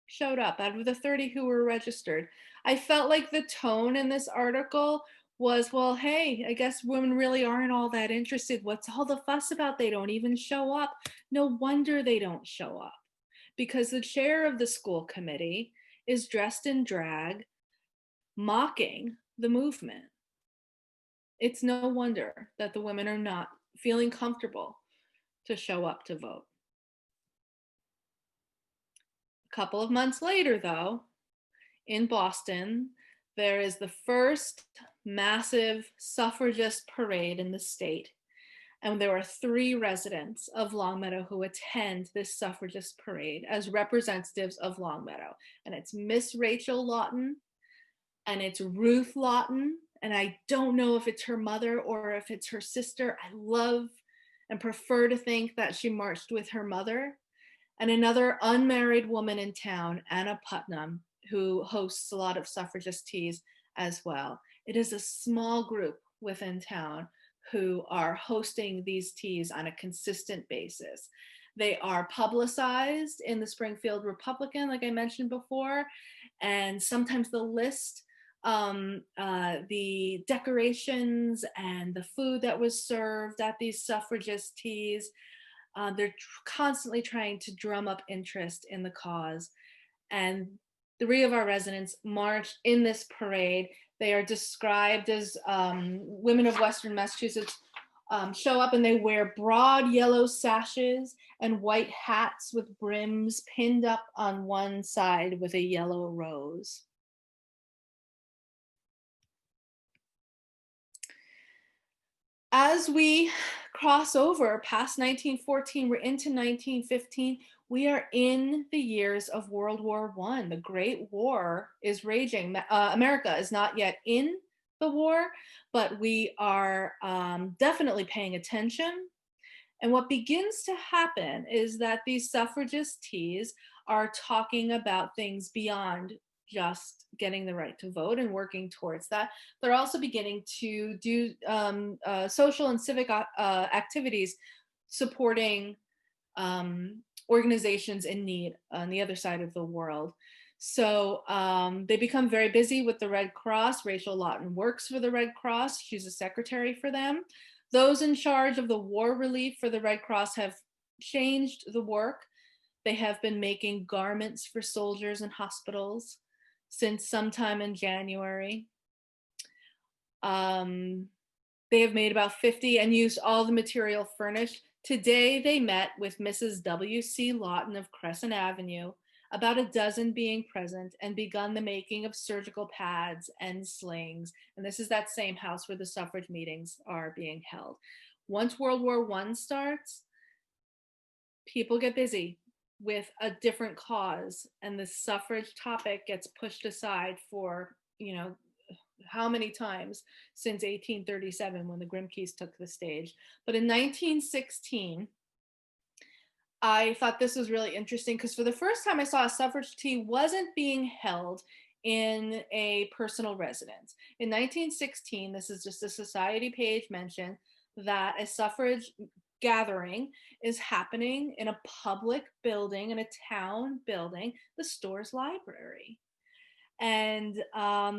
showed up out of the 30 who were registered. I felt like the tone in this article was, well, hey, I guess women really aren't all that interested. What's all the fuss about? They don't even show up. No wonder they don't show up, because the chair of the school committee is dressed in drag, mocking the movement. It's no wonder that the women are not feeling comfortable to show up to vote. A couple of months later, though, in Boston, there is the first massive suffragist parade in the state. And there are 3 residents of Longmeadow who attend this suffragist parade as representatives of Longmeadow. And it's Miss Rachel Lawton and it's Ruth Lawton. And I don't know if it's her mother or if it's her sister. I love and prefer to think that she marched with her mother. And another unmarried woman in town, Anna Putnam, who hosts a lot of suffragist teas as well. It is a small group within town who are hosting these teas on a consistent basis. They are publicized in the Springfield Republican, like I mentioned before, and sometimes the list the decorations and the food that was served at these suffragist teas. They're constantly trying to drum up interest in the cause. And 3 of our residents march in this parade. They are described as women of Western Massachusetts, show up and they wear broad yellow sashes and white hats with brims pinned up on one side with a yellow rose. As we cross over past 1914, we're into 1915, we are in the years of World War I. The Great War is raging. America is not yet in the war, but we are definitely paying attention. And what begins to happen is that these suffragist teas are talking about things beyond just getting the right to vote and working towards that. They're also beginning to do social and civic activities supporting organizations in need on the other side of the world. So they become very busy with the Red Cross. Rachel Lawton works for the Red Cross. She's a secretary for them. Those in charge of the war relief for the Red Cross have changed the work. They have been making garments for soldiers in hospitals since sometime in January. They have made about 50 and used all the material furnished. Today they met with Mrs. W.C. Lawton of Crescent Avenue, about a dozen being present, and begun the making of surgical pads and slings. And this is that same house where the suffrage meetings are being held. Once World War I starts, people get busy with a different cause, and the suffrage topic gets pushed aside for, you know, how many times since 1837 when the Grimkes took the stage. But in 1916, I thought this was really interesting because for the first time I saw a suffrage tea wasn't being held in a personal residence. In 1916, this is just a society page mention that a suffrage gathering is happening in a public building, in a town building, the Storrs Library. And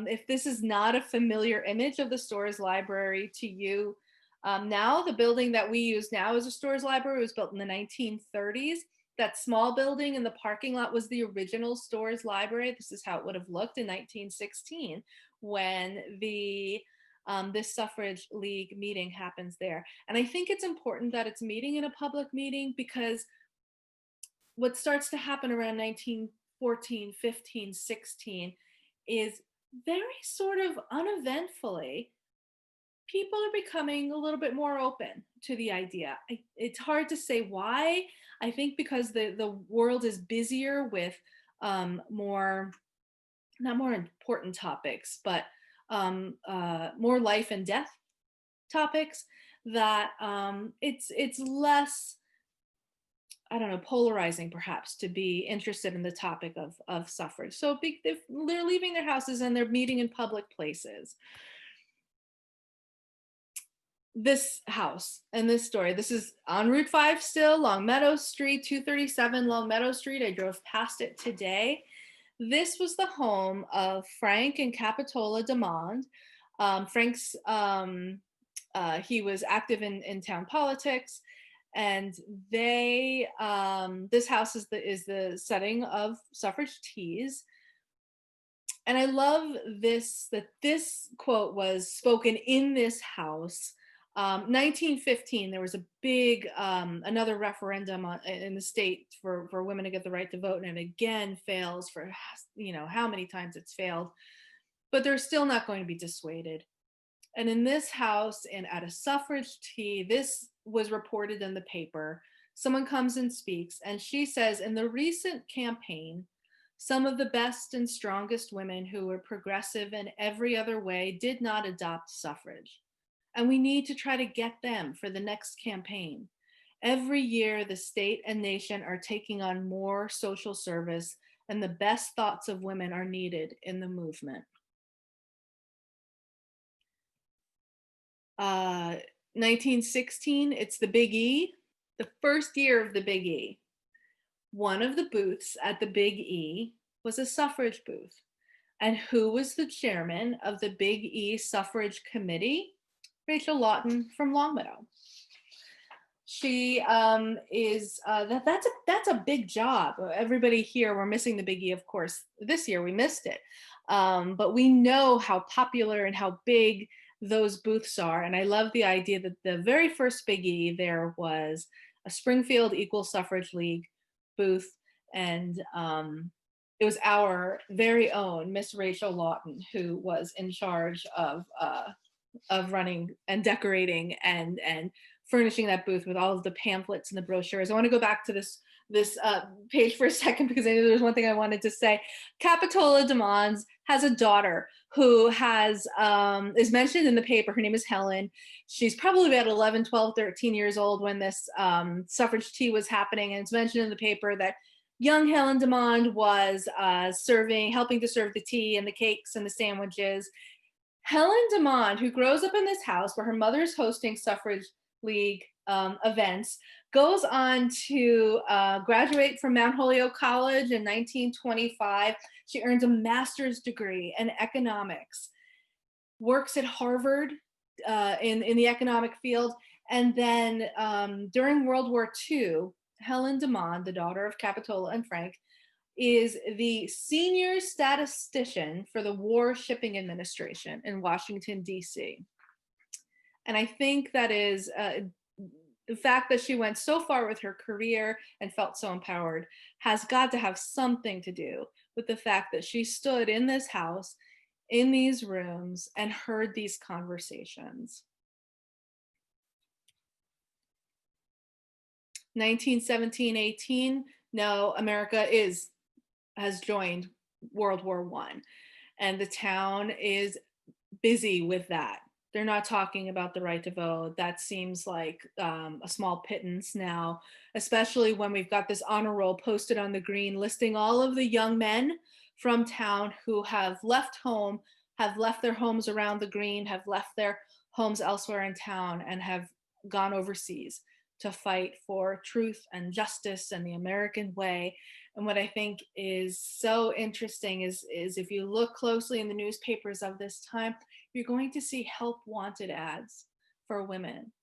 if this is not a familiar image of the Storrs Library to you, now the building that we use now as a Storrs Library was built in the 1930s. That small building in the parking lot was the original Storrs Library. This is how it would have looked in 1916 when the this suffrage league meeting happens there. And I think it's important that it's meeting in a public meeting, because what starts to happen around 1914, 15, 16 is very sort of uneventfully, people are becoming a little bit more open to the idea. It's hard to say why. I think because the world is busier with more, not more important topics, but more life and death topics, that it's less, I don't know, polarizing perhaps to be interested in the topic of suffrage. So they're leaving their houses and they're meeting in public places. this house and this story. This is on Route 5 still, Longmeadow Street, 237 Longmeadow Street. I drove past it today. This was the home of Frank and Capitola DeMoyne. Frank's, he was active in town politics, and they, this house is the setting of suffrage teas. And I love this, that this quote was spoken in this house. 1915, there was a big, another referendum in the state for women to get the right to vote, and it again fails for, how many times it's failed, but they're still not going to be dissuaded. And in this house, and at a suffrage tea, this was reported in the paper. Someone comes and speaks, and she says, in the recent campaign, some of the best and strongest women who were progressive in every other way did not adopt suffrage. And we need to try to get them for the next campaign. Every year, the state and nation are taking on more social service, and the best thoughts of women are needed in the movement. 1916, it's the Big E, the first year of the Big E. One of the booths at the Big E was a suffrage booth. And who was the chairman of the Big E Suffrage Committee? Rachel Lawton from Longmeadow. She is, that's a big job. Everybody here, we're missing the Big E, of course. This year we missed it. But we know how popular and how big those booths are. And I love the idea that the very first Big E there was a Springfield Equal Suffrage League booth, and it was our very own Miss Rachel Lawton who was in charge of running and decorating and furnishing that booth with all of the pamphlets and the brochures. I want to go back to this page for a second, because I knew there was one thing I wanted to say. Capitola DeMoyne has a daughter who has is mentioned in the paper. Her name is Helen. She's probably about 11, 12, 13 years old when this suffrage tea was happening. And it's mentioned in the paper that young Helen DeMoyne was helping to serve the tea and the cakes and the sandwiches. Helen DeMoyne, who grows up in this house where her mother is hosting suffrage league events, goes on to graduate from Mount Holyoke College in 1925. She earns a master's degree in economics, works at Harvard in the economic field, and then during World War II, Helen DeMoyne, the daughter of Capitola and Frank, is the senior statistician for the War Shipping Administration in Washington, D.C. And I think that is the fact that she went so far with her career and felt so empowered has got to have something to do with the fact that she stood in this house, in these rooms, and heard these conversations. 1917-18, now America has joined World War I, and the town is busy with that. They're not talking about the right to vote. That seems like a small pittance now, especially when we've got this honor roll posted on the green listing all of the young men from town who have left home, have left their homes around the green, have left their homes elsewhere in town, and have gone overseas to fight for truth and justice and the American way. And what I think is so interesting is if you look closely in the newspapers of this time, you're going to see help wanted ads for women.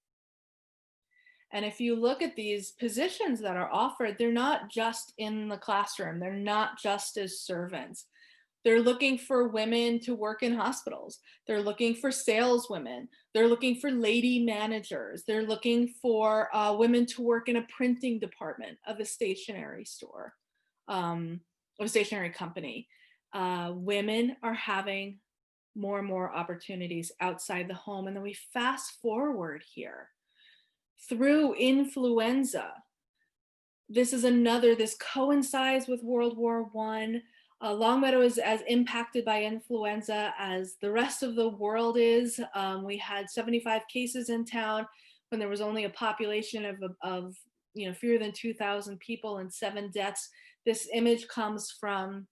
And if you look at these positions that are offered, they're not just in the classroom. They're not just as servants. They're looking for women to work in hospitals. They're looking for saleswomen. They're looking for lady managers. They're looking for women to work in a printing department of a stationery store, of a stationery company. Women are having more and more opportunities outside the home. And then we fast forward here through influenza. This coincides with World War I. Longmeadow is as impacted by influenza as the rest of the world is. We had 75 cases in town when there was only a population of fewer than 2,000 people and 7 deaths. This image comes from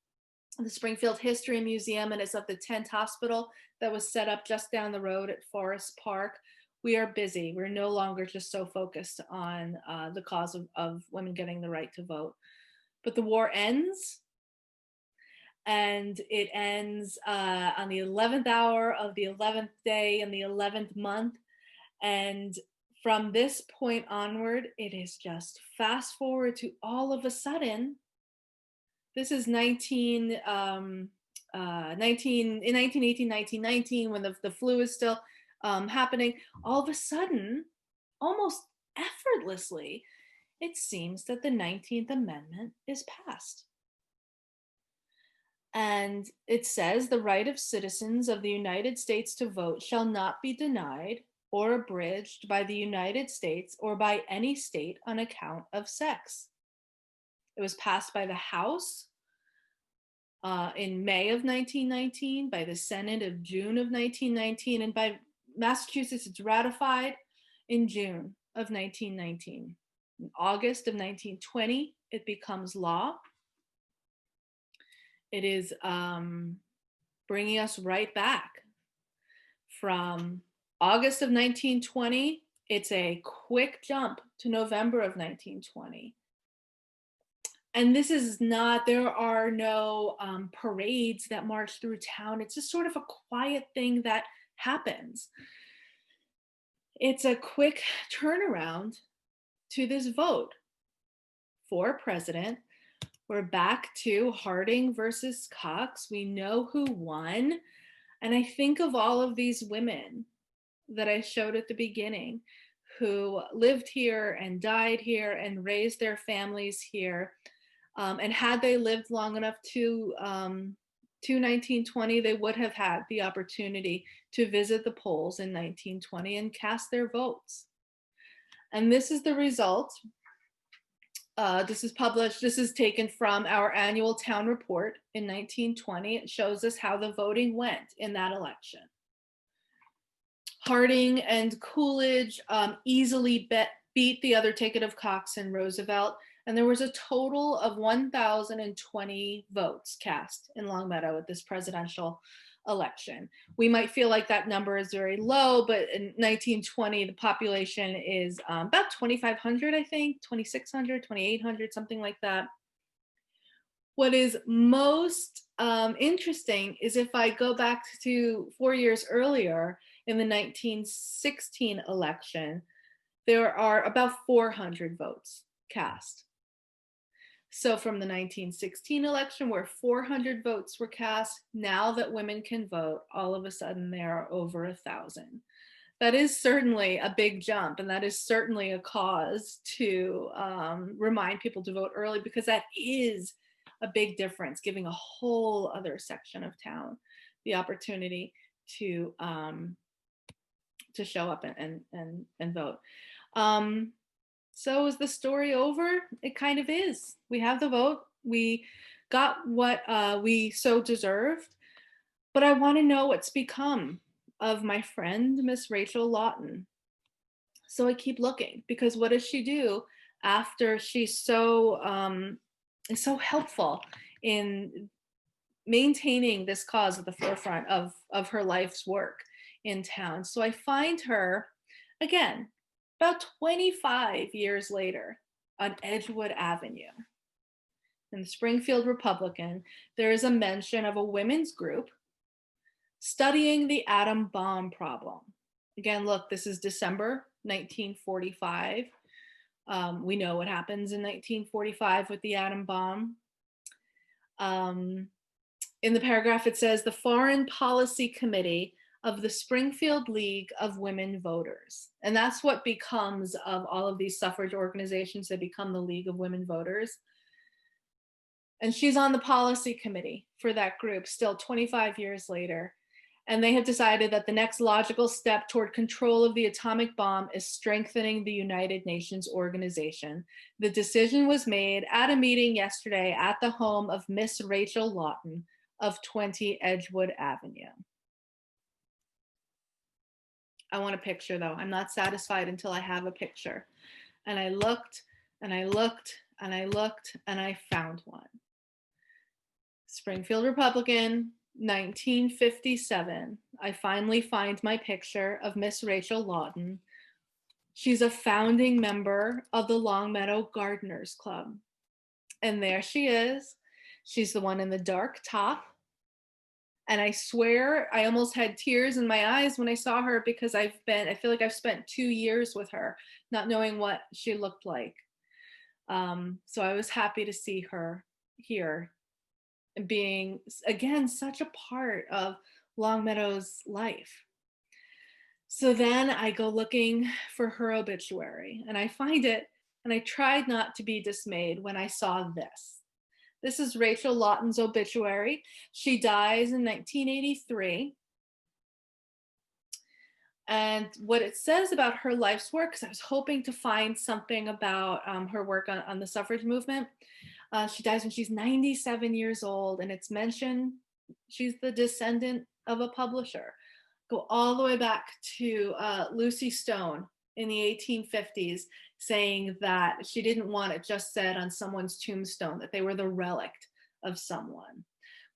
the Springfield History Museum, and it's of the tent hospital that was set up just down the road at Forest Park, We are busy. We're no longer just so focused on the cause of women getting the right to vote. But the war ends, and it ends on the 11th hour of the 11th day in the 11th month. And from this point onward, it is just fast forward to all of a sudden, this is 1918, 1919, when the flu is still happening. All of a sudden, almost effortlessly, it seems that the 19th Amendment is passed. And it says the right of citizens of the United States to vote shall not be denied or abridged by the United States or by any state on account of sex. It was passed by the House in May of 1919, by the Senate of June of 1919, and by Massachusetts, it's ratified in June of 1919. In August of 1920, it becomes law. It is bringing us right back from August of 1920. It's a quick jump to November of 1920. And this is not, there are no parades that march through town. It's just sort of a quiet thing that happens. It's a quick turnaround to this vote for president. We're back to Harding versus Cox. We know who won. And I think of all of these women that I showed at the beginning who lived here and died here and raised their families here. And had they lived long enough to 1920, they would have had the opportunity to visit the polls in 1920 and cast their votes. And this is the result. This is published, this is taken from our annual town report in 1920. It shows us how the voting went in that election. Harding and Coolidge easily beat the other ticket of Cox and Roosevelt. And there was a total of 1,020 votes cast in Longmeadow at this presidential election. We might feel like that number is very low, but in 1920, the population is about 2,500, I think, 2,600, 2,800, something like that. What is most interesting is if I go back to 4 years earlier in the 1916 election, there are about 400 votes cast. So from the 1916 election, where 400 votes were cast, now that women can vote, all of a sudden there are over 1,000. That is certainly a big jump, and that is certainly a cause to remind people to vote early, because that is a big difference, giving a whole other section of town the opportunity to show up and vote. So is the story over? It kind of is. We have the vote. We got what we so deserved. But I want to know what's become of my friend, Miss Rachel Lawton. So I keep looking, because what does she do after she's so is so helpful in maintaining this cause at the forefront of her life's work in town? So I find her again about 25 years later on Edgewood Avenue. In the Springfield Republican, there is a mention of a women's group studying the atom bomb problem. Again, look, this is December 1945. We know what happens in 1945 with the atom bomb. In the paragraph, it says the Foreign Policy Committee of the Springfield League of Women Voters. And that's what becomes of all of these suffrage organizations. They become the League of Women Voters. And she's on the policy committee for that group still 25 years later. And they have decided that the next logical step toward control of the atomic bomb is strengthening the United Nations organization. The decision was made at a meeting yesterday at the home of Miss Rachel Lawton of 20 Edgewood Avenue. I want a picture though. I'm not satisfied until I have a picture. And I looked and I looked and I looked and I found one. Springfield Republican, 1957, I finally find my picture of Miss Rachel Lawton. She's a founding member of the Longmeadow Gardeners Club. And there she is. She's the one in the dark top. And I swear I almost had tears in my eyes when I saw her, because I feel like I've spent 2 years with her, not knowing what she looked like. So I was happy to see her here, and being, again, such a part of Longmeadow's life. So then I go looking for her obituary, and I find it, and I tried not to be dismayed when I saw this. This is Rachel Lawton's obituary. She dies in 1983. And what it says about her life's work, because I was hoping to find something about her work on the suffrage movement. She dies when she's 97 years old, and it's mentioned she's the descendant of a publisher. Go all the way back to Lucy Stone in the 1850s, saying that she didn't want it just said on someone's tombstone that they were the relic of someone.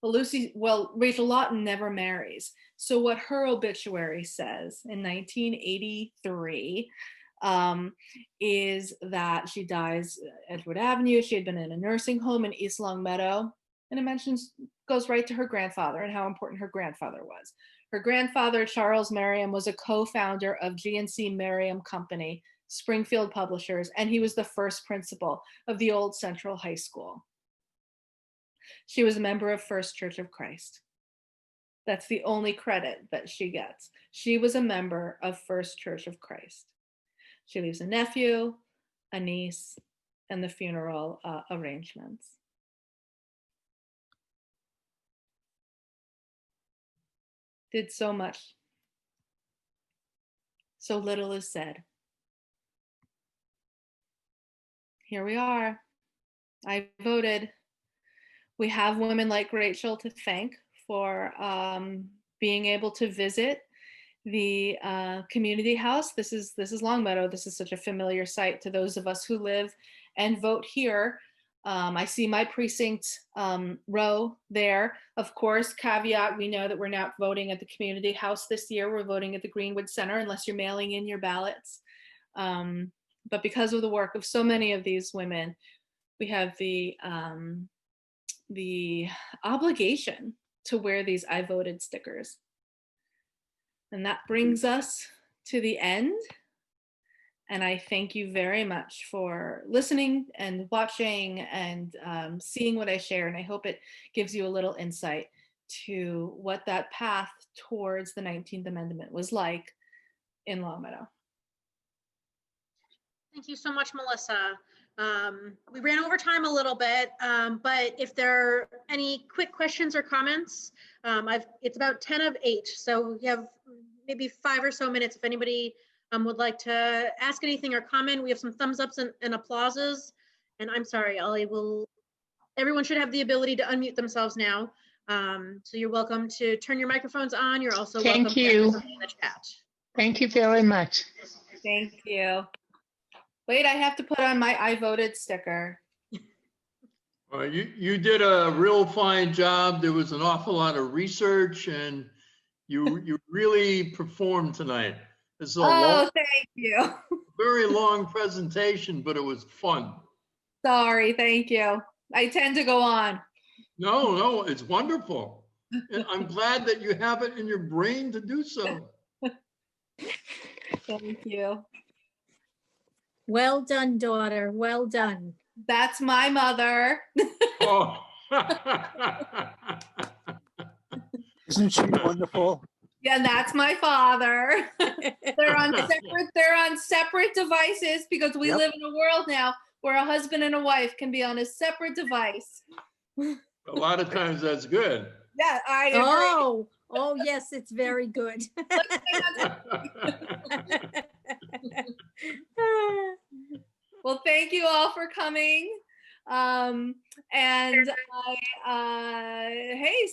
Well, Rachel Lawton never marries. So what her obituary says in 1983 is that she dies at Edgewood Avenue. She had been in a nursing home in East Longmeadow, and it goes right to her grandfather and how important her grandfather was. Her grandfather, Charles Merriam, was a co-founder of G&C Merriam Company, Springfield Publishers, and he was the first principal of the old Central High School. She was a member of First Church of Christ. That's the only credit that she gets. She was a member of First Church of Christ. She leaves a nephew, a niece, and the funeral arrangements. Did so much. So little is said. Here we are. I voted. We have women like Rachel to thank for being able to visit the community house. This is Longmeadow. This is such a familiar sight to those of us who live and vote here. I see my precinct row there. Of course, caveat, we know that we're not voting at the community house this year. We're voting at the Greenwood Center unless you're mailing in your ballots. But because of the work of so many of these women, we have the obligation to wear these I voted stickers. And that brings us to the end. And I thank you very much for listening and watching and seeing what I share. And I hope it gives you a little insight to what that path towards the 19th Amendment was like in Longmeadow. Thank you so much, Melissa. We ran over time a little bit, but if there are any quick questions or comments, it's about 10 of 8. So we have maybe 5 or so minutes if anybody would like to ask anything or comment. We have some thumbs ups and applauses. And I'm sorry, everyone should have the ability to unmute themselves now. So you're welcome to turn your microphones on. You're also welcome to enter something in the chat. Thank you very much. Thank you. Wait, I have to put on my I voted sticker. You did a real fine job. There was an awful lot of research, and you really performed tonight. This is a thank you. very long presentation, but it was fun. Sorry, thank you. I tend to go on. No, it's wonderful. And I'm glad that you have it in your brain to do so. Thank you. Well done, daughter. Well done. That's my mother. Oh. Isn't she wonderful? Yeah, that's my father. They're on separate devices because we live in a world now where a husband and a wife can be on a separate device. A lot of times that's good. Yeah, I agree. Oh yes, it's very good. Well, thank you all for coming. Hey,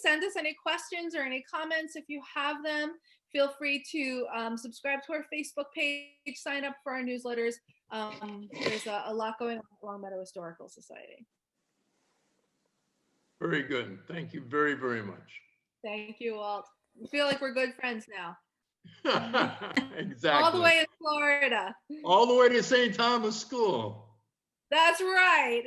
send us any questions or any comments if you have them. Feel free to subscribe to our Facebook page, sign up for our newsletters. There's a lot going on at Longmeadow Historical Society. Very good. Thank you very, very much. Thank you, Walt. I feel like we're good friends now. Exactly. All the way in Florida. All the way to St. Thomas School. That's right.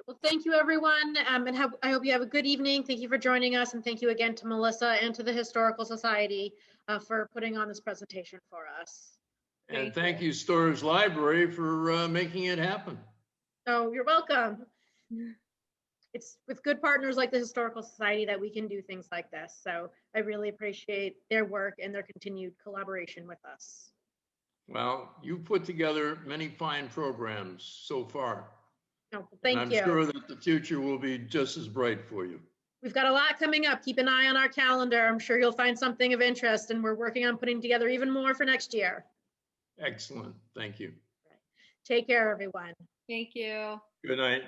Well, thank you, everyone. And I hope you have a good evening. Thank you for joining us. And thank you again to Melissa and to the Historical Society for putting on this presentation for us. And thank you, Storrs Library, for making it happen. Oh, you're welcome. It's with good partners like the Historical Society that we can do things like this. So I really appreciate their work and their continued collaboration with us. Well, you've put together many fine programs so far. Oh, thank and you. I'm sure that the future will be just as bright for you. We've got a lot coming up. Keep an eye on our calendar. I'm sure you'll find something of interest, and we're working on putting together even more for next year. Excellent. Thank you. Take care, everyone. Thank you. Good night.